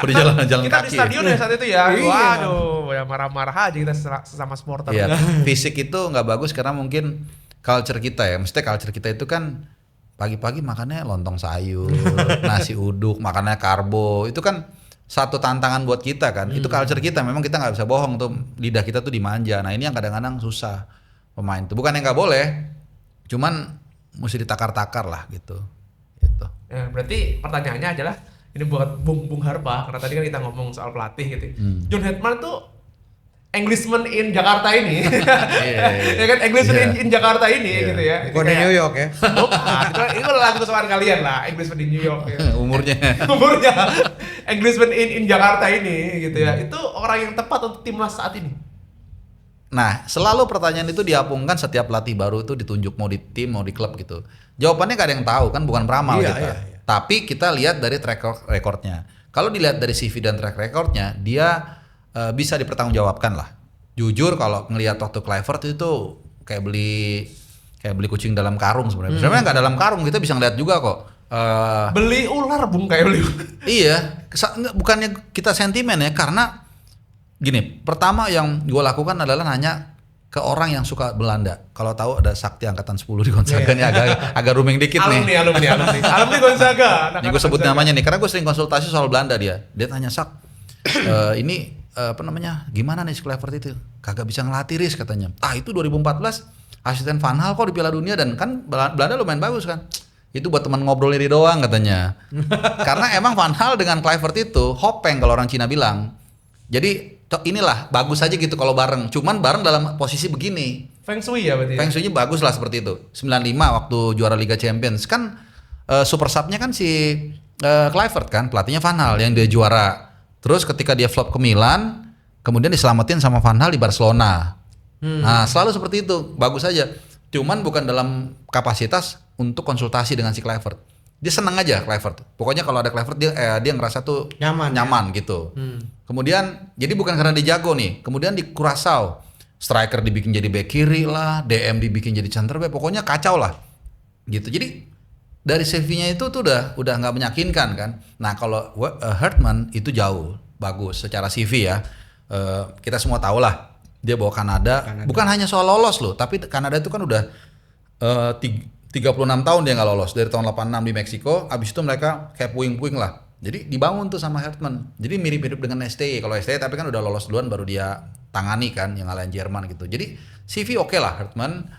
Jalan-jalan Kita kaki. di stadion ya saat itu ya. Iya. Waduh, ya marah-marah aja kita sesama supporter. Iya, fisik itu nggak bagus karena mungkin culture kita ya. Mesti culture kita itu kan pagi-pagi makannya lontong sayur, nasi uduk, makannya karbo. Itu kan satu tantangan buat kita kan. Itu culture kita, memang kita nggak bisa bohong tuh, lidah kita tuh dimanja. Nah ini yang kadang-kadang susah pemain tuh. Bukan yang nggak boleh, cuman mesti ditakar-takar lah gitu. Gitu. Ya, berarti pertanyaannya adalah ini buat Bung Harpa, karena tadi kan kita ngomong soal pelatih gitu. John Hetman tuh Englishman in Jakarta ini, ya kan Englishman in Jakarta ini gitu ya. Bukan di New York ya. Bukan, itu lagu kesukaan kalian lah, Englishman in New York. Ya. Umurnya. Englishman in Jakarta ini gitu ya. Itu orang yang tepat untuk timnas saat ini. Nah, selalu pertanyaan itu diapungkan setiap pelatih baru itu ditunjuk mau di tim mau di klub gitu. Jawabannya gak ada yang tahu kan, bukan peramal kita. Iya. Tapi kita lihat dari track recordnya. Kalau dilihat dari CV dan track recordnya, dia bisa dipertanggungjawabkan lah. Jujur kalau ngelihat waktu Kluivert itu kayak beli kucing dalam karung sebenarnya. Sebenarnya nggak dalam karung, kita bisa ngeliat juga kok. Beli ular Bung, kayak beli. Iya, bukannya kita sentimen ya, karena gini, pertama yang gue lakukan adalah nanya ke orang yang suka Belanda. Kalau tahu ada Sakti angkatan 10 di Gonzaga nih, agak rooming dikit nih. Alumni Gonzaga. Ini gue sebut namanya nih, karena gue sering konsultasi soal Belanda dia. Dia tanya, Sak, ini gimana nih si Kluivert itu? Kagak bisa ngelatih Riz katanya. Itu 2014 asisten Van Gaal kok di Piala Dunia, dan kan Belanda lumayan bagus kan. Itu buat teman ngobrol ini doang katanya. Karena emang Van Gaal dengan Kluivert itu hopeng kalau orang Cina bilang. Jadi inilah bagus aja gitu kalau bareng. Cuman bareng dalam posisi begini. Feng Shui ya berarti. Feng Shui-nya bagus lah seperti itu. 95 waktu juara Liga Champions kan super sub-nya kan si Kluivert kan, pelatihnya Van Gaal yang dia juara. Terus ketika dia flop ke Milan, kemudian diselamatin sama Van Gaal di Barcelona. Nah, selalu seperti itu, bagus aja. Cuman bukan dalam kapasitas untuk konsultasi dengan si Kluivert. Dia seneng aja Kluivert. Pokoknya kalau ada Kluivert dia ngerasa tuh nyaman gitu. Kemudian jadi bukan karena dia jago nih. Kemudian di Curaçao, striker dibikin jadi bek kiri lah, DM dibikin jadi center back, pokoknya kacau lah. Gitu. Jadi dari CV-nya itu tuh udah nggak meyakinkan kan. Nah kalau Hetman itu jauh bagus secara CV ya. Kita semua tahu lah dia bawa Kanada. Bukan hanya soal lolos loh, tapi Kanada itu kan udah 36 tahun dia nggak lolos dari tahun 86 di Meksiko. Abis itu mereka kayak puing-puing lah. Jadi dibangun tuh sama Hetman. Jadi mirip-mirip dengan STY. Kalau STY tapi kan udah lolos duluan baru dia tangani kan yang ngalahin Jerman gitu. Jadi CV oke lah Hetman.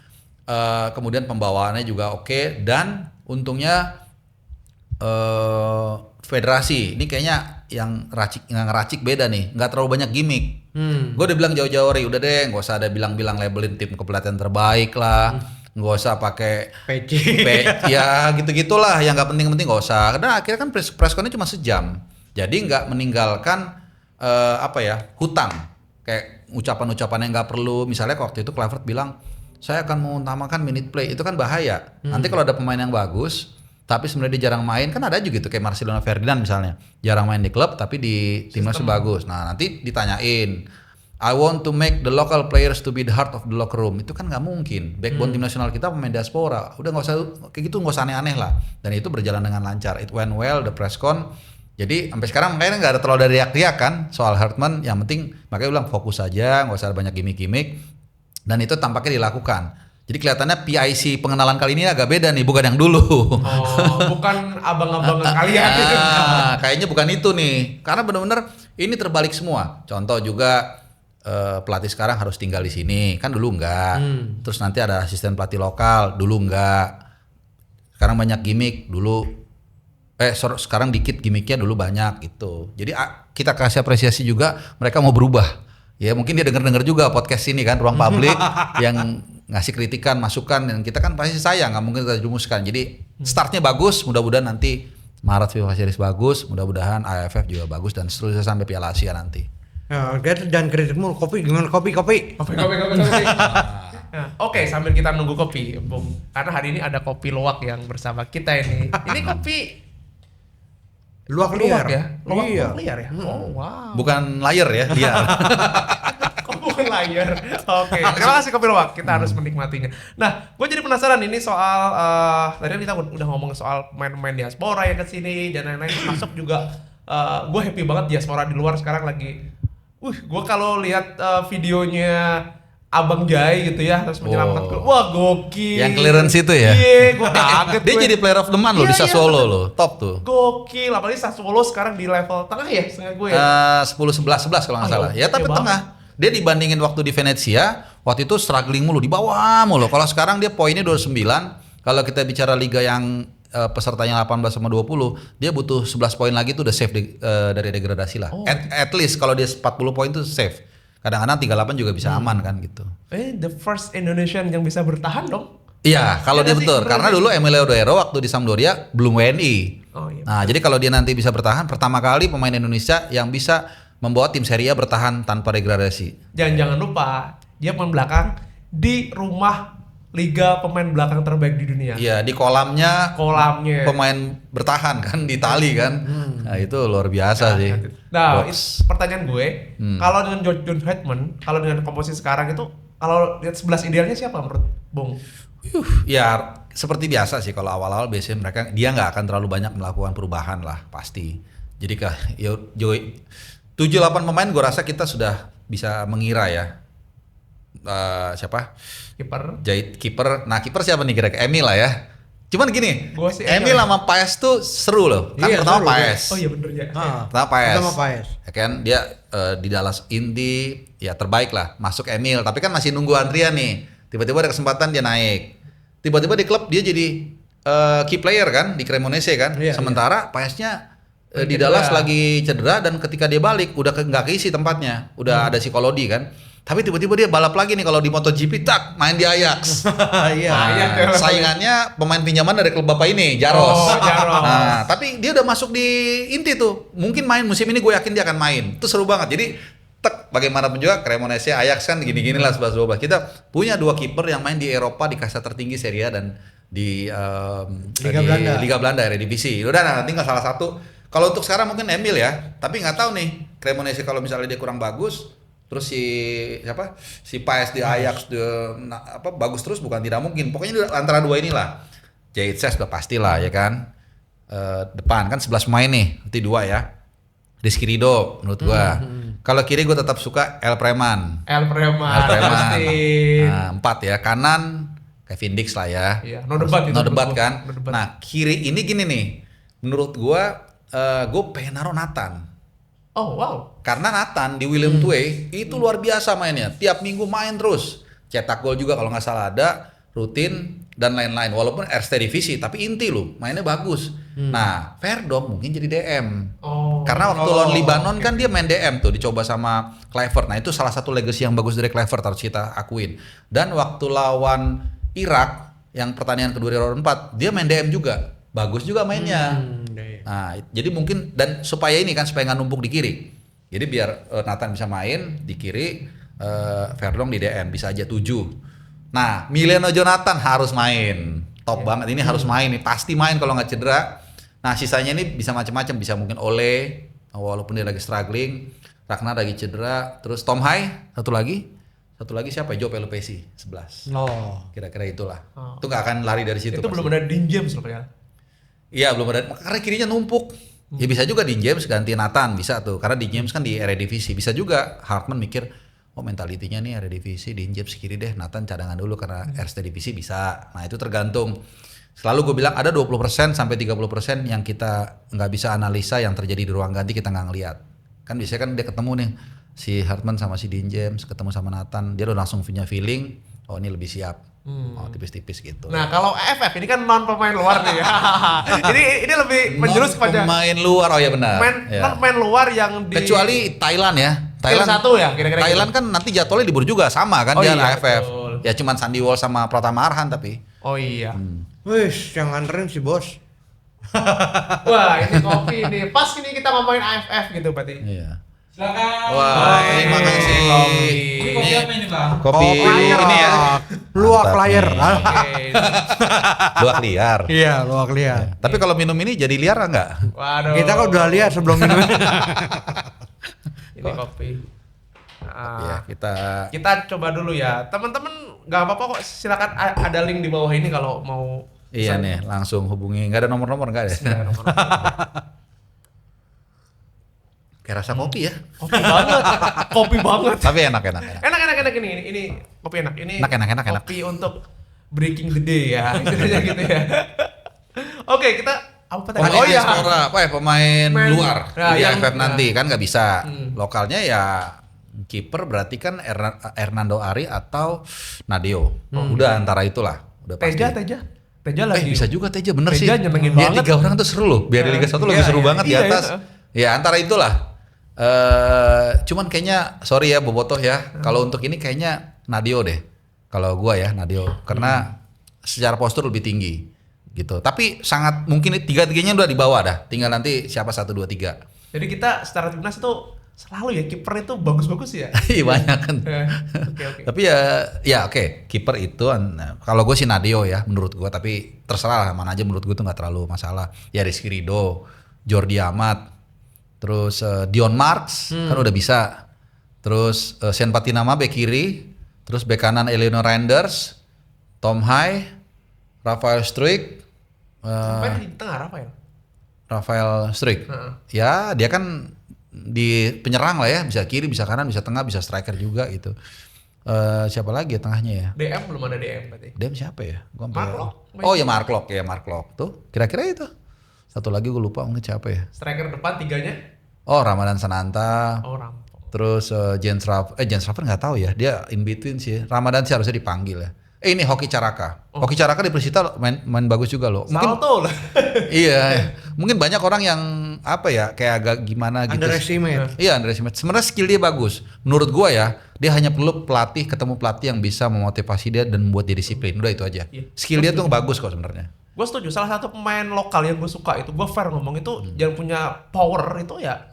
Kemudian pembawaannya juga oke, dan untungnya federasi ini kayaknya yang ngeracik beda nih, nggak terlalu banyak gimmick. Gue udah bilang jauh-jauh udah deh, nggak usah ada bilang-bilang labelin tim kepelatihan terbaik lah, nggak usah pakai PC ya gitu-gitulah, yang nggak penting-penting nggak usah. Karena akhirnya kan press-connya cuma sejam, jadi nggak meninggalkan hutang kayak ucapan-ucapan yang nggak perlu. Misalnya waktu itu Kluivert bilang, saya akan mengutamakan minute play, itu kan bahaya. Nanti kalau ada pemain yang bagus tapi sebenarnya dia jarang main, kan ada juga gitu kayak Marcelo Ferdinand misalnya, jarang main di klub tapi di timnas bagus. Nah nanti ditanyain, I want to make the local players to be the heart of the locker room. Itu kan nggak mungkin. Backbone tim nasional kita pemain diaspora. Udah nggak usah kayak gitu, nggak usah aneh-aneh lah. Dan itu berjalan dengan lancar. It went well the press con. Jadi sampai sekarang makanya nggak ada terlalu ada riak-riak kan soal Hetman. Yang penting makanya bilang fokus aja, nggak usah ada banyak gimmick-gimmick. Dan itu tampaknya dilakukan. Jadi kelihatannya PIC pengenalan kali ini agak beda nih, bukan yang dulu. Oh, bukan abang-abangan kalian. Kayaknya bukan itu nih. Karena benar-benar ini terbalik semua. Contoh juga pelatih sekarang harus tinggal di sini, kan dulu enggak. Terus nanti ada asisten pelatih lokal, dulu enggak. Sekarang banyak gimmick, dulu sekarang dikit gimmicknya, dulu banyak gitu. Jadi kita kasih apresiasi juga, mereka mau berubah. Ya mungkin dia denger juga podcast ini kan, Ruang Publik yang ngasih kritikan, masukan, dan kita kan pasti sayang, nggak mungkin kita jumuskan. Jadi startnya bagus, mudah-mudahan nanti Maret FIFA Series bagus, mudah-mudahan AFF juga bagus, dan seterusnya sampai Piala Asia nanti. Ya, jangan kritikmu, kopi gimana kopi. Oke, sambil kita nunggu kopi, Bung. Karena hari ini ada kopi luwak yang bersama kita ini. Ini kopi luwak liar ya? Iya. Luwak liar ya? Oh, wow. Bukan layar ya, liar. Bukan layar. Oke, terima kasih kopi luwak. Kita harus menikmatinya. Nah, gue jadi penasaran ini soal tadi kita udah ngomong soal pemain-pemain diaspora yang kesini dan lain-lain. Masuk juga, gue happy banget diaspora di luar sekarang lagi. Gue kalau lihat videonya Abang Jai gitu ya, terus menyelamatkan gol. Wah, gokil. Yang clearance itu ya? Iya, gue kaget. Dia jadi player of the month loh di Sassuolo loh, top tuh. Gokil, apalagi Sassuolo sekarang di level tengah ya, seingat gue ya. 10-11 kalau nggak salah. Ya tapi oke tengah. Dia dibandingin waktu di Venezia, waktu itu struggling mulu di bawah mulu. Kalau sekarang dia poinnya 29. Kalau kita bicara liga yang pesertanya 18 sama 20, dia butuh 11 poin lagi tuh udah safe dari degradasi lah. At least kalau dia 40 poin tuh safe. Kadang-kadang 38 juga bisa aman kan gitu. The first Indonesian yang bisa bertahan dong. Iya, kalau Iya dia sih, betul. bener Karena sih. dulu Emilio Doero waktu di Sampdoria belum WNI. Oh, iya. Nah, jadi kalau dia nanti bisa bertahan, pertama kali pemain Indonesia yang bisa membawa tim Serie A bertahan tanpa degradasi. Jangan lupa, dia pemain belakang di rumah liga pemain belakang terbaik di dunia. Iya, di kolamnya pemain bertahan kan di Itali kan. Nah, itu luar biasa sih. Nah, Box. pertanyaan gue, kalau dengan John Hedman, kalau dengan komposisi sekarang itu, kalau lihat 11 idealnya siapa menurut Bung? Ya seperti biasa sih kalau awal-awal biasanya dia nggak akan terlalu banyak melakukan perubahan lah pasti. Jadi ya 7-8 pemain gue rasa kita sudah bisa mengira ya. Siapa? Kiper. Kiper. Nah, kiper siapa nih kira-kira? Emil lah ya. Cuman gini, Gua sih Emil sama Paes tuh seru loh. Kan Iya, pertama seru, Paes. Oh iya bener ya. Pertama Paes. Pertama Paes. Ya kan dia di Dallas inti ya terbaik lah. Masuk Emil, tapi kan masih nunggu antrian nih. Tiba-tiba ada kesempatan dia naik. Tiba-tiba di klub dia jadi key player kan di Cremonese kan. Iya, Sementara Paesnya di Cedera. Dallas lagi cedera dan ketika dia balik udah nggak keisi tempatnya. Udah ada si Kolodi kan. Tapi tiba-tiba dia balap lagi nih kalau di MotoGP main di Ajax. Iya. Ajax ya. Saingannya pemain pinjaman dari klub bapak ini, Jaros. Oh, Jaros. Nah, tapi dia udah masuk di inti tuh. Mungkin main musim ini gue yakin dia akan main. Itu seru banget. Jadi bagaimanapun juga Cremonese, Ajax kan gini-gini lah 11-12. Kita punya dua kiper yang main di Eropa di kasta tertinggi Serie A dan di Liga Belanda Eredivisie. Udah nah, tinggal salah satu. Kalau untuk sekarang mungkin Emil ya, tapi nggak tahu nih Cremonese kalau misalnya dia kurang bagus, terus si Paes di Ajax bagus terus bukan tidak mungkin. Pokoknya antara dua inilah. Jaitzes udah pastilah ya kan. Depan kan 11 pemain nih, nanti dua ya. Rizky Ridho menurut gua. Kalau kiri gua tetap suka El Preman. El Preman. Pasti. Pasti. Nah, 4 ya, kanan Kevin Dix lah ya. Iya, no debat itu. No debat menurut kan. gua. No debat. Nah, kiri ini gini nih. Menurut gua pengen naruh Nathan. Oh wow. Karena Nathan di William Tway itu luar biasa mainnya. Tiap minggu main terus. Cetak gol juga kalau nggak salah ada, rutin dan lain-lain. Walaupun Erste Divisi tapi inti loh, mainnya bagus. Nah, Verdom mungkin jadi DM. Oh. Karena waktu lawan Libanon kan dia main DM tuh, dicoba sama Kluivert. Nah, itu salah satu legacy yang bagus dari Kluivert harus kita akuin. Dan waktu lawan Irak yang pertandingan kedua di round 4, dia main DM juga. Bagus juga mainnya. Nah, jadi mungkin dan supaya nggak numpuk di kiri. Jadi biar Nathan bisa main di kiri, Verdong di DM bisa aja 7. Nah, Mileno Jonathan harus main. Top banget ini harus main nih, pasti main kalau nggak cedera. Nah, sisanya ini bisa macam-macam, bisa mungkin Ole walaupun dia lagi struggling, Ragnar lagi cedera, terus Tom Hai satu lagi siapa? Joe Pelupesi 11. Oh. Kira-kira itulah. Itu nggak akan lari dari situ. Itu belum ada Dean James loh ya. Iya belum ada, karena kirinya numpuk. Ya bisa juga Dean James ganti Nathan, bisa tuh. Karena Dean James kan di Eredivisie. Bisa juga Hartman mikir, oh mentalitinya nih Eredivisie, Dean James kiri deh, Nathan cadangan dulu karena Erste Divisi bisa. Nah itu tergantung. Selalu gue bilang ada 20% sampai 30% yang kita nggak bisa analisa yang terjadi di ruang ganti, kita nggak ngeliat. Kan biasanya kan dia ketemu nih, si Hartman sama si Dean James, ketemu sama Nathan, dia udah langsung punya feeling, oh ini lebih siap. Oh tipis-tipis gitu. Nah kalau AFF ini kan non pemain luar nih ya. ini lebih menjurus pada pemain luar, oh ya benar. non pemain luar yang di kecuali Thailand ya. Thailand satu ya kira-kira. Thailand kan nanti jadwalnya libur juga sama kan dia iya, AFF. betul. Ya cuman Sandy Walsh sama Pratama Arhan tapi. Oh iya. Wis, yang nganterin si bos. Wah ini kopi nih. Pas ini kita ngomongin AFF gitu berarti. Iya. Silakan. Wah, terima kasih. Ini kopi apa ini, Bang? Kopi ini ya. Luak Mantap layar. nih. Oke. Luak liar. Iya, luak liar. Tapi kalau minum ini jadi liar enggak? Waduh. Kita kan udah lihat sebelum minum. Ini kopi. Nah, Ya, kita coba dulu ya. Teman-teman nggak apa-apa kok, silakan ada link di bawah ini kalau mau. iya nih, langsung hubungi. Enggak ada nomor-nomor enggak ada. Nggak ada nomor. Kayak rasa kopi ya. Kopi banget. Kopi banget. Tapi enak. Enak ini kopi enak. Ini Enak. kopi untuk breaking the day ya. Istilahnya gitu ya. Oke, kita apa tadi? Pemain diaspora, pemain luar Ya, di yang- AFF nanti ya. kan nggak bisa. Lokalnya ya kiper berarti kan Hernando Ari atau Nadeo. Udah antara itulah. Udah pasti. Teja lagi. Bisa juga Teja, bener Teja sih. nyenengin Dia banget. 3 orang tuh seru loh. Biar di Liga 1 lebih seru banget di Iya, atas. iya. Ya antara itulah. Cuman kayaknya sorry ya Bobotoh ya. Kalau untuk ini kayaknya Nadeo deh. Kalau gua ya Nadeo. Karena secara postur lebih tinggi gitu. Tapi sangat mungkin 3-3-nya udah di bawah dah. Tinggal nanti siapa 1, 2, 3. Jadi kita secara timnas itu selalu ya kiper itu bagus-bagus ya. Iya banyak kan. Oke. Tapi ya oke, kiper itu kalau gue sih Nadeo ya menurut gue, tapi terserah lah mana aja, menurut gue tuh nggak terlalu masalah. Ya Rizky Ridho, Jordi Amat, terus Dion Marks kan udah bisa. Terus Sen Patinama bek kiri, terus bek kanan Eleanor Renders, Tom Hai, Rafael Struijk, Sampai di tengah Rafael Struijk. Ya dia kan di penyerang lah ya, bisa kiri, bisa kanan, bisa tengah, bisa striker juga gitu. Siapa lagi ya tengahnya ya? DM belum ada DM berarti. Dem siapa ya? Gua sampai- Mark Lok. Oh ya Mark Lok tuh. Kira-kira itu. Satu lagi gue lupa mungkin siapa ya? Striker depan 3-nya Oh Ramadan Sananta. orang. Terus Jens Raver nggak tahu ya. Dia in between sih. Ramadan sih harusnya dipanggil ya. Ini Hoki Caraka. Hoki Caraka di Persita main bagus juga loh. Mungkin Salto lah. iya. Mungkin banyak orang yang apa ya kayak agak gimana gitu. Underestimate. Iya, underestimate. Sebenarnya skill dia bagus. Menurut gua ya, dia hanya perlu ketemu pelatih yang bisa memotivasi dia dan membuat dia disiplin. Udah itu aja. Iya. Skill dia tuh bagus kok sebenarnya. Gue setuju, salah satu pemain lokal yang gue suka itu, gue fair ngomong itu yang punya power itu ya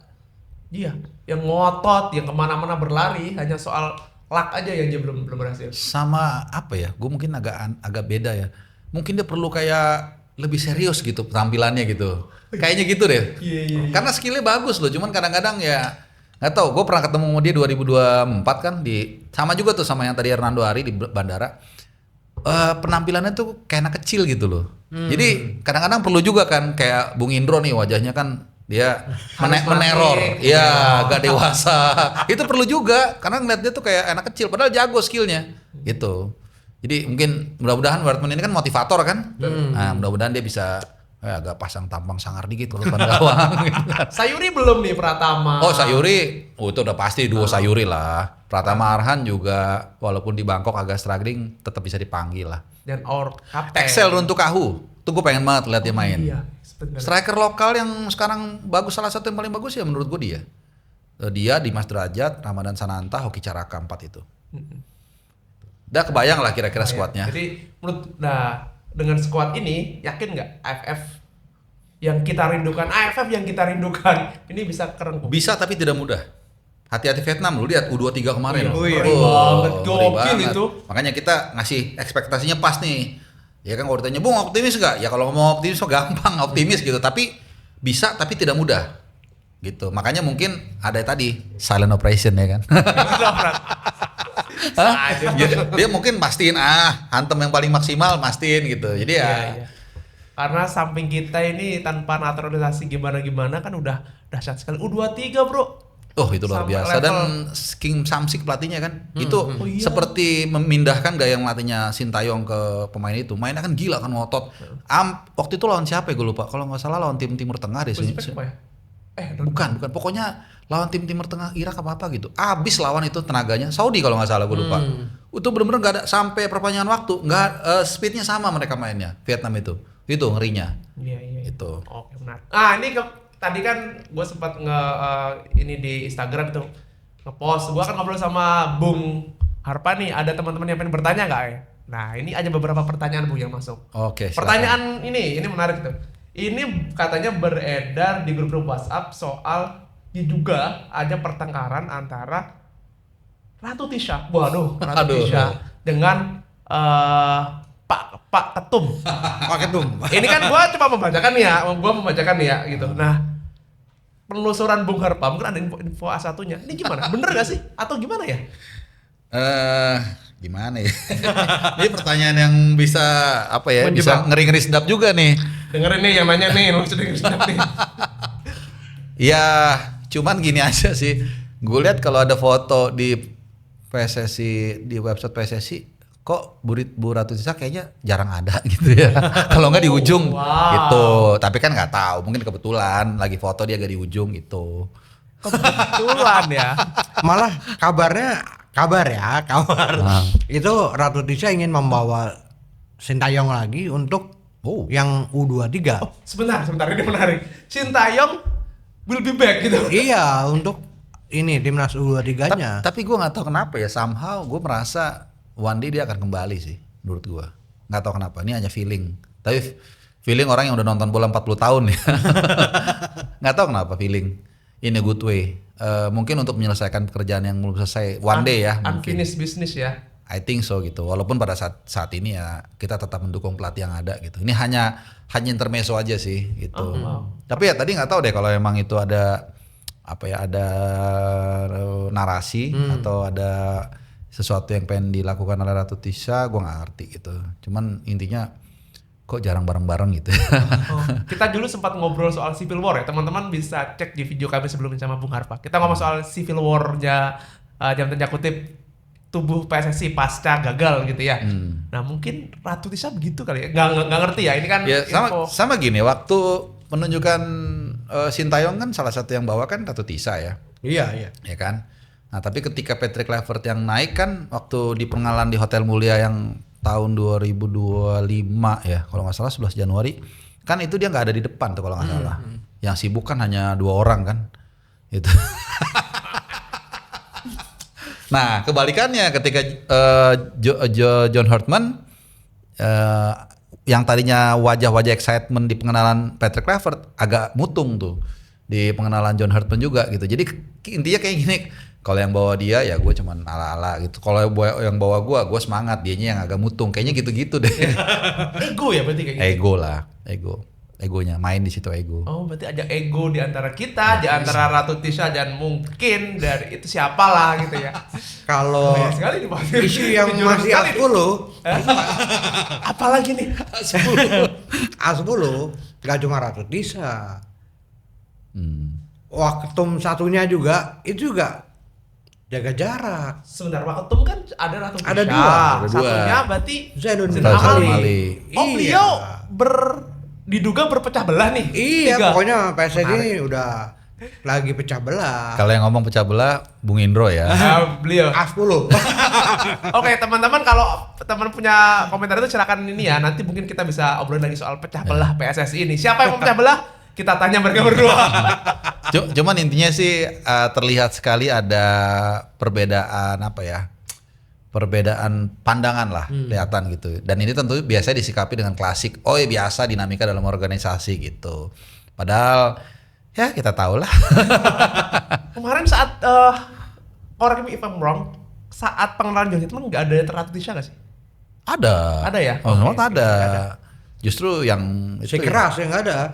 dia yang ngotot, yang kemana-mana berlari, hanya soal luck aja yang dia belum berhasil. Sama apa ya? Gue mungkin agak beda ya. Mungkin dia perlu kayak lebih serius gitu tampilannya gitu. Kayaknya gitu deh. Iya. Karena skillnya bagus loh. Cuman kadang-kadang ya nggak tahu. Gue pernah ketemu sama dia 2024 kan sama juga tuh sama yang tadi Hernando Ari di bandara. Penampilannya tuh kayak anak kecil gitu loh. Jadi kadang-kadang perlu juga kan kayak Bung Indro nih wajahnya kan dia meneror, ya agak dewasa. Itu perlu juga karena ngeliat dia tuh kayak anak kecil padahal jago skillnya gitu. Jadi mungkin mudah-mudahan Wertman ini kan motivator kan. Nah, mudah-mudahan dia bisa agak pasang tampang sangar dikit kalau depan gawang gitu kan. Sayuri belum nih Pratama. Oh Sayuri, itu udah pasti duo Sayuri lah. Pratama Arhan juga walaupun di Bangkok agak struggling tetap bisa dipanggil lah. Dan kapten. Excel untuk Kahu, tuh gue pengen banget lihat dia main. Iya, sebenarnya. Striker lokal yang sekarang bagus, salah satu yang paling bagus ya menurut gue dia. Dia, Dimas Derajat, Ramadan Sananta, Hoki Caraka 4 itu. Udah kebayang lah kira-kira skuadnya. Jadi dengan skuad ini yakin nggak AFF yang kita rindukan ini bisa keren kok. Bisa tapi tidak mudah. Hati-hati Vietnam, lu lihat U23 kemarin. Oh iya. Ngeri banget, ngeri gokil banget. itu. Makanya kita ngasih ekspektasinya pas nih. Ya kan kalau ditanya, Bung optimis gak? Ya kalau ngomong optimis so gampang optimis gitu. Tapi bisa tapi tidak mudah. Gitu. Makanya mungkin ada tadi silent operation ya kan. Hah? Dia mungkin pastiin hantem yang paling maksimal pastiin gitu. Jadi ya Iya. Karena samping kita ini tanpa naturalisasi gimana-gimana kan udah dahsyat sekali. U23 bro. oh itu luar Sampai biasa. level- Dan King Samsik pelatihnya kan itu Oh iya. seperti memindahkan gaya melatihnya Sintayong ke pemain itu. Mainnya kan gila kan ngotot. Waktu itu lawan siapa ya gue lupa. Kalau nggak salah lawan tim Timur Tengah deh. Uzbek apa ya? Bukan. Pokoknya lawan tim Timur Tengah Irak apa gitu. Abis lawan itu tenaganya. Saudi kalau nggak salah gue lupa. Itu bener-bener nggak ada sampai perpanjangan waktu. Nggak speednya sama mereka mainnya. Vietnam itu. Itu ngerinya. Iya. Itu. Oke benar. Ini tadi kan gue sempat ini di Instagram tuh ngepost. Gue kan ngobrol sama Bung Harpa nih. Ada teman-teman yang pengen bertanya nggak ya? Nah ini aja beberapa pertanyaan Bung yang masuk. Oke. silakan. Pertanyaan ini menarik tuh. Ini katanya beredar di grup WhatsApp soal diduga ada pertengkaran antara Ratu Tisha, Ratu Aduh. Tisha dengan Pak Ketum. Pak Ketum. Ini kan gua cuma membacakan nih ya gitu. Nah, penelusuran Bung Harpa mungkin ada info A1-nya. Ini gimana? Bener gak sih? Atau gimana ya? Gimana ya? Ini pertanyaan yang bisa apa ya? Bisa Menjebak. ngeri-ngeri sedap juga nih. Dengerin nih yang nanya nih, lu sedang nih. Ya Cuman gini aja sih, gue lihat kalau ada foto di PSSI, di website PSSI, kok Bu Ratu Tisa kayaknya jarang ada gitu ya. Kalau nggak di ujung gitu. Tapi kan nggak tahu, mungkin kebetulan lagi foto dia agak di ujung gitu. Kebetulan ya. Malah kabar. Itu Ratu Tisa ingin membawa Sintayong lagi untuk yang U23. Oh, sebentar ini menarik. Sintayong will be back gitu. Iya, untuk ini timnas U23-nya. Tapi gue nggak tahu kenapa ya, somehow gue merasa one day dia akan kembali sih, menurut gue. Nggak tahu kenapa, ini hanya feeling. Tapi feeling orang yang udah nonton bola 40 tahun ya. Nggak tahu kenapa feeling. In a good way. Mungkin untuk menyelesaikan pekerjaan yang belum selesai one day ya. Unfinished business ya. I think so gitu. Walaupun pada saat ini ya kita tetap mendukung pelatih yang ada gitu. Ini hanya intermezzo aja sih gitu. Tapi ya tadi nggak tahu deh kalau emang itu ada ada narasi atau ada sesuatu yang pengen dilakukan oleh Ratu Tisa, gue nggak ngerti gitu. Cuman intinya kok jarang bareng-bareng gitu. Kita dulu sempat ngobrol soal Civil War ya, teman-teman bisa cek di video kami sebelumnya sama Bung Harpa. Kita ngomong soal Civil War-nya jam tanda kutip tubuh PSSI pasca gagal gitu ya. Nah mungkin Ratu Tisa begitu kali ya, nggak ngerti ya. Ini kan ya, info. sama gini, waktu menunjukkan Sintayong kan salah satu yang bawa kan Ratu Tisa ya. Iya. Ya kan. Nah tapi ketika Patrick Kluivert yang naik kan waktu di pengenalan di Hotel Mulia yang tahun 2025 ya, kalau nggak salah 11 Januari kan itu dia nggak ada di depan tuh kalau nggak salah. Yang sibuk kan hanya 2 orang kan. Itu. Nah kebalikannya ketika John Hartman yang tadinya wajah-wajah excitement di pengenalan Patrick Kluivert agak mutung tuh di pengenalan John Hartman juga gitu. Jadi intinya kayak gini, kalau yang bawa dia ya gue cuman ala-ala gitu. Kalau yang bawa gue semangat, dianya yang agak mutung. Kayaknya gitu-gitu deh. Ego ya berarti kayak gitu. Ego lah, egonya main di situ ego. Oh berarti ada ego di antara kita, di antara Ratu Tisa dan mungkin dari itu siapalah gitu ya. Kalau Banyak sekali nih, Pak. isu yang Jujur masih sekali nih. A10, Apalagi nih? A10 nggak cuma Ratu Tisa. Waketum satunya juga itu juga jaga jarak. Sebentar, Waketum kan ada Ratu Tisa. Ada dua. Satunya berarti Zainul Amali. Oh beliau diduga berpecah belah nih. Iya, Tiga. pokoknya PSSI ini udah lagi pecah belah. Kalau yang ngomong pecah belah, Bung Indro ya. Beliau. A10. Oke, teman-teman kalau teman punya komentar itu silakan ini ya. Nanti mungkin kita bisa obrolin lagi soal pecah belah PSSI ini. Siapa yang mau pecah belah? Kita tanya mereka berdua. Cuman intinya sih terlihat sekali ada perbedaan perbedaan pandangan lah kelihatan gitu. Dan ini tentu biasa disikapi dengan klasik. Oh ya biasa dinamika dalam organisasi gitu. Padahal ya kita tahu lah. Kemarin saat correct me if I'm wrong, saat pengenalan John Hitman nggak ada Ratu Tisa nggak sih? Ada. Ada ya? Oh, Oke, ada. Justru yang Si keras yang nggak ada.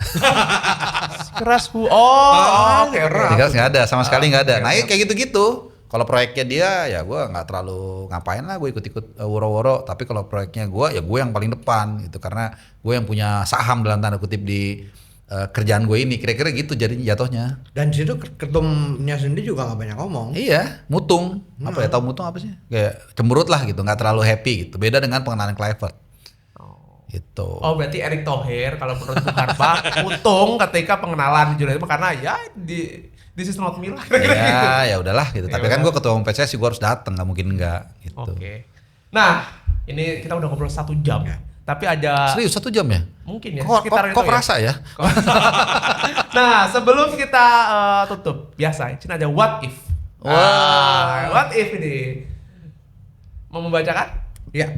Keras Bu. Oh, oke. keras nggak ada, sama sekali nggak ada. Nah kayak gitu-gitu. Kalau proyeknya dia ya gue nggak terlalu ngapain lah, gue ikut-ikut woro-woro. Tapi kalau proyeknya gue ya gue yang paling depan gitu, karena gue yang punya saham dalam tanda kutip di kerjaan gue ini. Kira-kira gitu jadi jatuhnya. Dan situ ketumnya sendiri juga nggak banyak ngomong. Iya, mutung. Apa ya, tahu mutung apa sih? Kayak cemberut lah gitu, nggak terlalu happy gitu. Beda dengan pengenalan Kluivert. Gitu. Oh berarti Erick Thohir kalau menurut Bung Harpa utung ketika pengenalan John Hitman karena ya this is not me lah. Ya udahlah gitu. Tapi kan gue ketua umum PSSI, gue harus datang, nggak mungkin enggak gitu. Oke. Nah, ini kita udah ngobrol 1 jam. Tapi ada Serius 1 jam ya? mungkin ya Kok sekitar itu ya. kerasa ya? Nah, sebelum kita tutup, biasa Cina ada what if. Wah. What if ini? Mau membacakan? Ya.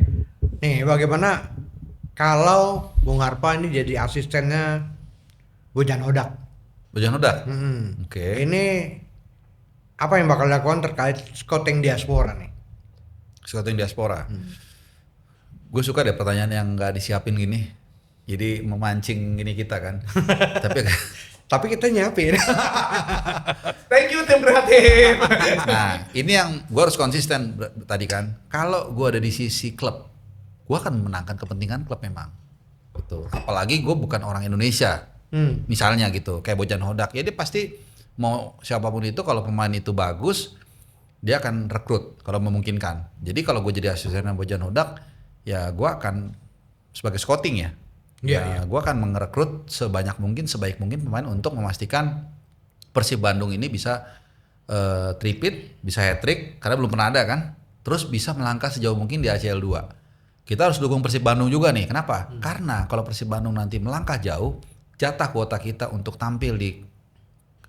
Nih, bagaimana kalau Bung Harpa ini jadi asistennya Bojan Hodak? Bojan Hodak? Oke. Ini apa yang bakal dilakukan terkait scouting diaspora nih? Scouting diaspora. Gue suka deh pertanyaan yang nggak disiapin gini. Jadi memancing gini kita kan. Tapi kita nyiapin. Thank you tim kreatif. Nah, ini yang gue harus konsisten tadi kan. Kalau gue ada di sisi klub, gue akan menangkan kepentingan klub memang. Gitu. Apalagi gue bukan orang Indonesia. Misalnya gitu, kayak Bojan Hodak. Ya dia pasti mau siapapun itu kalau pemain itu bagus dia akan rekrut kalau memungkinkan. Jadi kalau gue jadi asistennya Bojan Hodak, ya gue akan sebagai scouting ya. Iya. Gue akan merekrut sebanyak mungkin, sebaik mungkin pemain untuk memastikan Persib Bandung ini bisa tripit, bisa hat-trick karena belum pernah ada kan. Terus bisa melangkah sejauh mungkin di ACL 2. Kita harus dukung Persib Bandung juga nih. Kenapa? Karena kalau Persib Bandung nanti melangkah jauh, jatah kuota kita untuk tampil di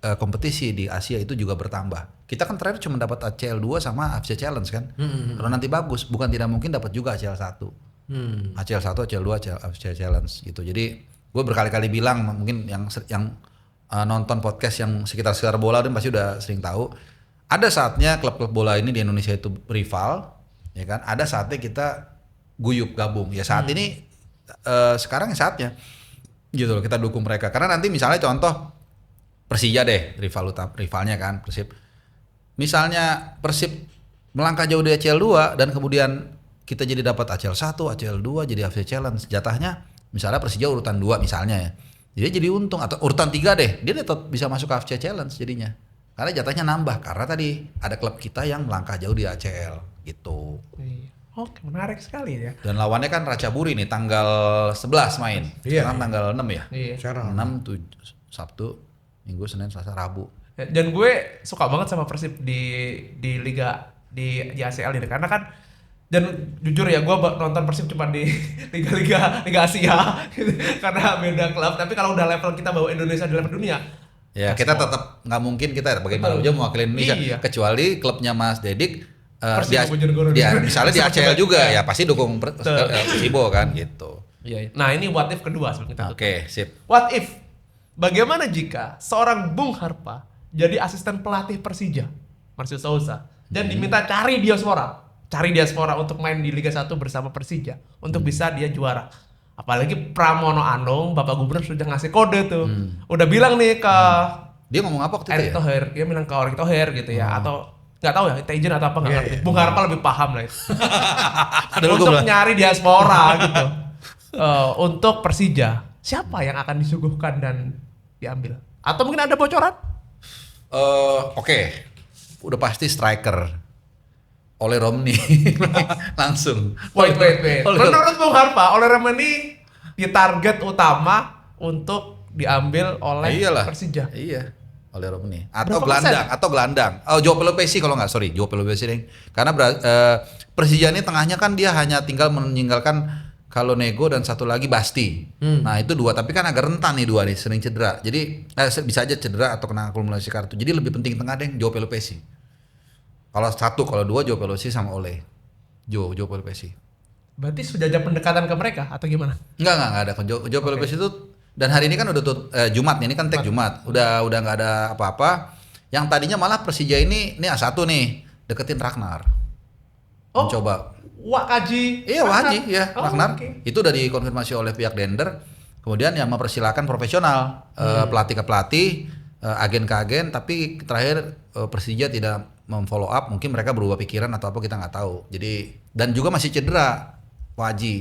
kompetisi di Asia itu juga bertambah. Kita kan terakhir cuma dapat ACL 2 sama AFC Challenge kan. Kalau nanti bagus, bukan tidak mungkin dapat juga ACL 1. ACL 1, ACL 2, AFC Challenge gitu. Jadi gue berkali-kali bilang, mungkin yang nonton podcast yang sekitar bola dan pasti udah sering tahu. Ada saatnya klub-klub bola ini di Indonesia itu rival, ya kan? Ada saatnya kita guyup gabung. Ya saat ini sekarang saatnya gitu loh, kita dukung mereka. Karena nanti misalnya contoh Persija deh, rivalnya kan Persib. Misalnya Persib melangkah jauh di ACL 2 dan kemudian kita jadi dapat ACL 1, ACL 2 jadi AFC Challenge. Jatahnya misalnya Persija urutan 2 misalnya ya. Jadi untung, atau urutan 3 deh. Dia tetap bisa masuk ke AFC Challenge jadinya. Karena jatahnya nambah karena tadi ada klub kita yang melangkah jauh di ACL gitu. Oke, menarik sekali ya. Dan lawannya kan Ratchaburi nih tanggal 11 main. Iya. Sekarang tanggal 6 ya. Iya. Sekarang 6, 7, Sabtu, Minggu, Senin, Selasa, Rabu. Dan gue suka banget sama Persib di liga di ACL ini karena kan, dan jujur ya gue nonton Persib cuma di liga Asia gitu, karena beda klub. Tapi kalau udah level kita bawa Indonesia di level dunia, Ya kita tetap nggak mungkin kita bagaimana Betul. aja mewakili Indonesia Iya. kecuali klubnya Mas Dedik Persibo Bojonegoro. misalnya di ACL juga Iya. ya pasti dukung Persibo kan gitu. Iya. Nah ini what if kedua sebelum kita tutup. Oke, sip. What if? Bagaimana jika seorang Bung Harpa jadi asisten pelatih Persija, Marcio Souza, dan diminta cari diaspora untuk main di Liga 1 bersama Persija untuk bisa dia juara. Apalagi Pramono Anung, Bapak Gubernur sudah ngasih kode tuh. Udah bilang nih ke Dia ngomong apa waktu itu Erick ya? Thohir, dia bilang ke Erick Thohir gitu ya, atau nggak tahu ya, intelijen atau apa nggak ngerti. Bung Harpa lebih paham lah itu. Padahal gua Untuk bilang, nyari diaspora gitu. Untuk Persija, siapa yang akan disuguhkan dan diambil? Atau mungkin ada bocoran? Oke. Udah pasti striker. Oleh Romney langsung. Wait. Oleh- Menurut Bung Harpa, oleh Remeni di target utama untuk diambil oleh Iyalah. Persija. Iya. Oleh Romney atau Berapa gelandang. Oh, Joe Pelopesi kalau nggak, sorry, Joe Pelopesi deh. Karena Persija ini tengahnya kan dia hanya tinggal meninggalkan kalau Nego dan satu lagi Basti. Nah, itu dua, tapi kan agak rentan nih dua nih, sering cedera. Jadi bisa aja cedera atau kena akumulasi kartu. Jadi lebih penting tengah deh Joe Pelopesi. Kalau satu, kalau dua Joe Pelopesi sama Ole. Joe Pelopesi. Berarti sudah ada pendekatan ke mereka atau gimana? Enggak ada. Joe Pelopesi itu, dan hari ini kan udah Jumat nih, ini kan tag Jumat. Udah nggak ada apa-apa. Yang tadinya malah Persija ini A1 nih, deketin Ragnar. Oh. Mencoba. Wakaji. Iya, Waji ya, Oh, Ragnar. oke. Itu udah dikonfirmasi oleh pihak Dender. Kemudian yang mempersilahkan profesional, pelatih ke pelatih, agen ke agen, tapi terakhir Persija tidak memfollow up, mungkin mereka berubah pikiran atau apa kita nggak tahu. Jadi dan juga masih cedera Waji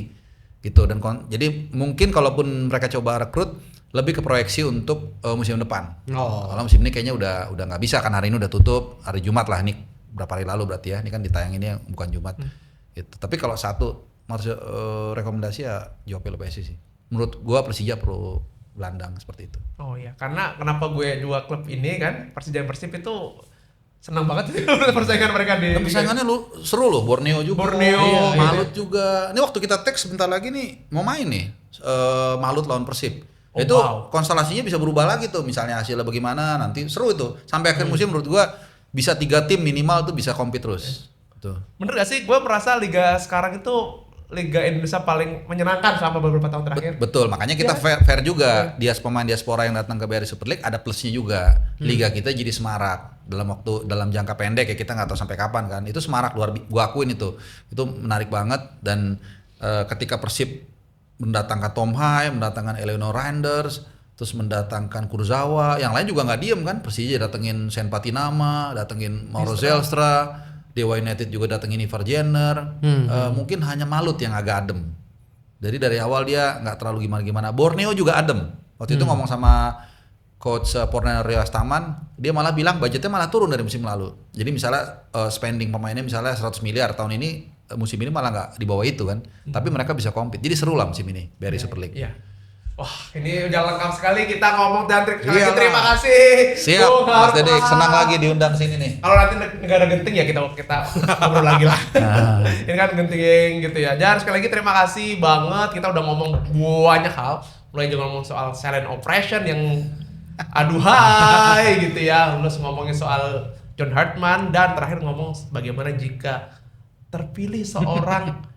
gitu, dan jadi mungkin kalaupun mereka coba rekrut lebih ke proyeksi untuk musim depan. Kalau musim ini kayaknya udah nggak bisa kan, hari ini udah tutup, hari Jumat lah, ini berapa hari lalu berarti ya, ini kan ditayanginnya bukan Jumat. Gitu. Tapi kalau satu rekomendasi ya Joe Pelopesi sih. Menurut gua Persija perlu gelandang seperti itu. Oh iya, karena kenapa gue dua klub ini kan, Persija dan Persib itu senang banget persaingan mereka di Dan persaingannya seru loh, Borneo juga. Borneo, Iya, iya. Malut juga. Ini waktu kita tag sebentar lagi nih mau main nih, Malut lawan Persib. Oh, Itu wow. konstelasinya bisa berubah lagi tuh, misalnya hasilnya bagaimana nanti, seru itu. Sampai akhir musim menurut gua bisa 3 tim minimal tuh bisa compete terus. Tuh. Bener gak sih? Gue merasa liga sekarang itu liga Indonesia paling menyenangkan selama beberapa tahun terakhir. Betul, makanya kita fair juga. Pemain diaspora yang datang ke BRI Super League ada plusnya juga. Liga kita jadi semarak dalam jangka pendek ya, kita nggak tahu sampai kapan kan. Itu semarak, gua akuin itu menarik banget. Dan ketika Persib mendatangkan Tom Hai, mendatangkan Eleanor Reinders, terus mendatangkan Kurzawa, yang lain juga nggak diem kan. Persija datengin Sen Patinama, datengin Mauro Zelstra, Dewa United juga datengin Ivar Jenner. Mungkin hanya Malut yang agak adem. Jadi dari awal dia nggak terlalu gimana-gimana. Borneo juga adem. Waktu itu ngomong sama coach Pornel Taman, dia malah bilang budgetnya malah turun dari musim lalu. Jadi misalnya spending pemainnya misalnya 100 miliar tahun ini, musim ini malah nggak di bawah itu kan. Tapi mereka bisa compete. Jadi seru lah musim ini BRI Super League. Iya. Wah, ini udah lengkap sekali kita ngomong dan Iya. terima kasih. Siap, Bung Mas Harpan. Dedik, senang lagi diundang sini nih. Kalau nanti negara genting ya kita ngobrol lagi lah. Ini kan genting gitu ya. Dan sekali lagi terima kasih banget. Kita udah ngomong banyak hal. Mulai juga ngomong soal silent operation yang aduhai gitu ya. Terus ngomongin soal John Hartman dan terakhir ngomong bagaimana jika terpilih seorang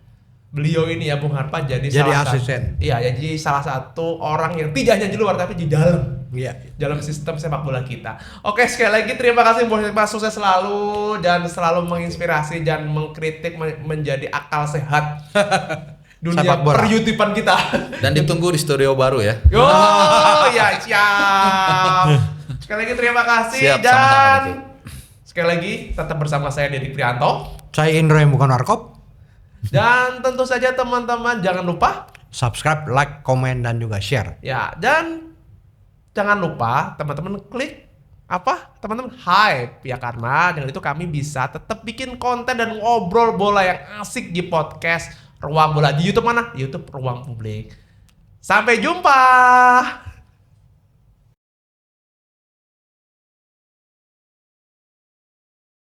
beliau ini ya Bung Harpan jadi asisten. Iya, jadi salah satu orang yang tidak hanya di luar tapi di dalam. Iya. Dalam sistem sepak bola kita. Oke, sekali lagi terima kasih buat Mas, sukses selalu dan selalu menginspirasi dan mengkritik menjadi akal sehat dunia Sepak bola. per-YouTubean kita. Dan ditunggu di studio baru ya. Yo, ya siap. Sekali lagi terima kasih Siap, dan sama-sama, Diki. sekali lagi tetap bersama saya Dedik Prianto Saya Indro yang bukan warkop. dan tentu saja teman-teman jangan lupa Subscribe, like, komen, dan juga share. ya dan jangan lupa teman-teman klik apa teman-teman hype ya karena dengan itu kami bisa tetap bikin konten dan ngobrol bola yang asik di podcast Ruang Bola di YouTube mana? YouTube Ruang Publik. Sampai jumpa.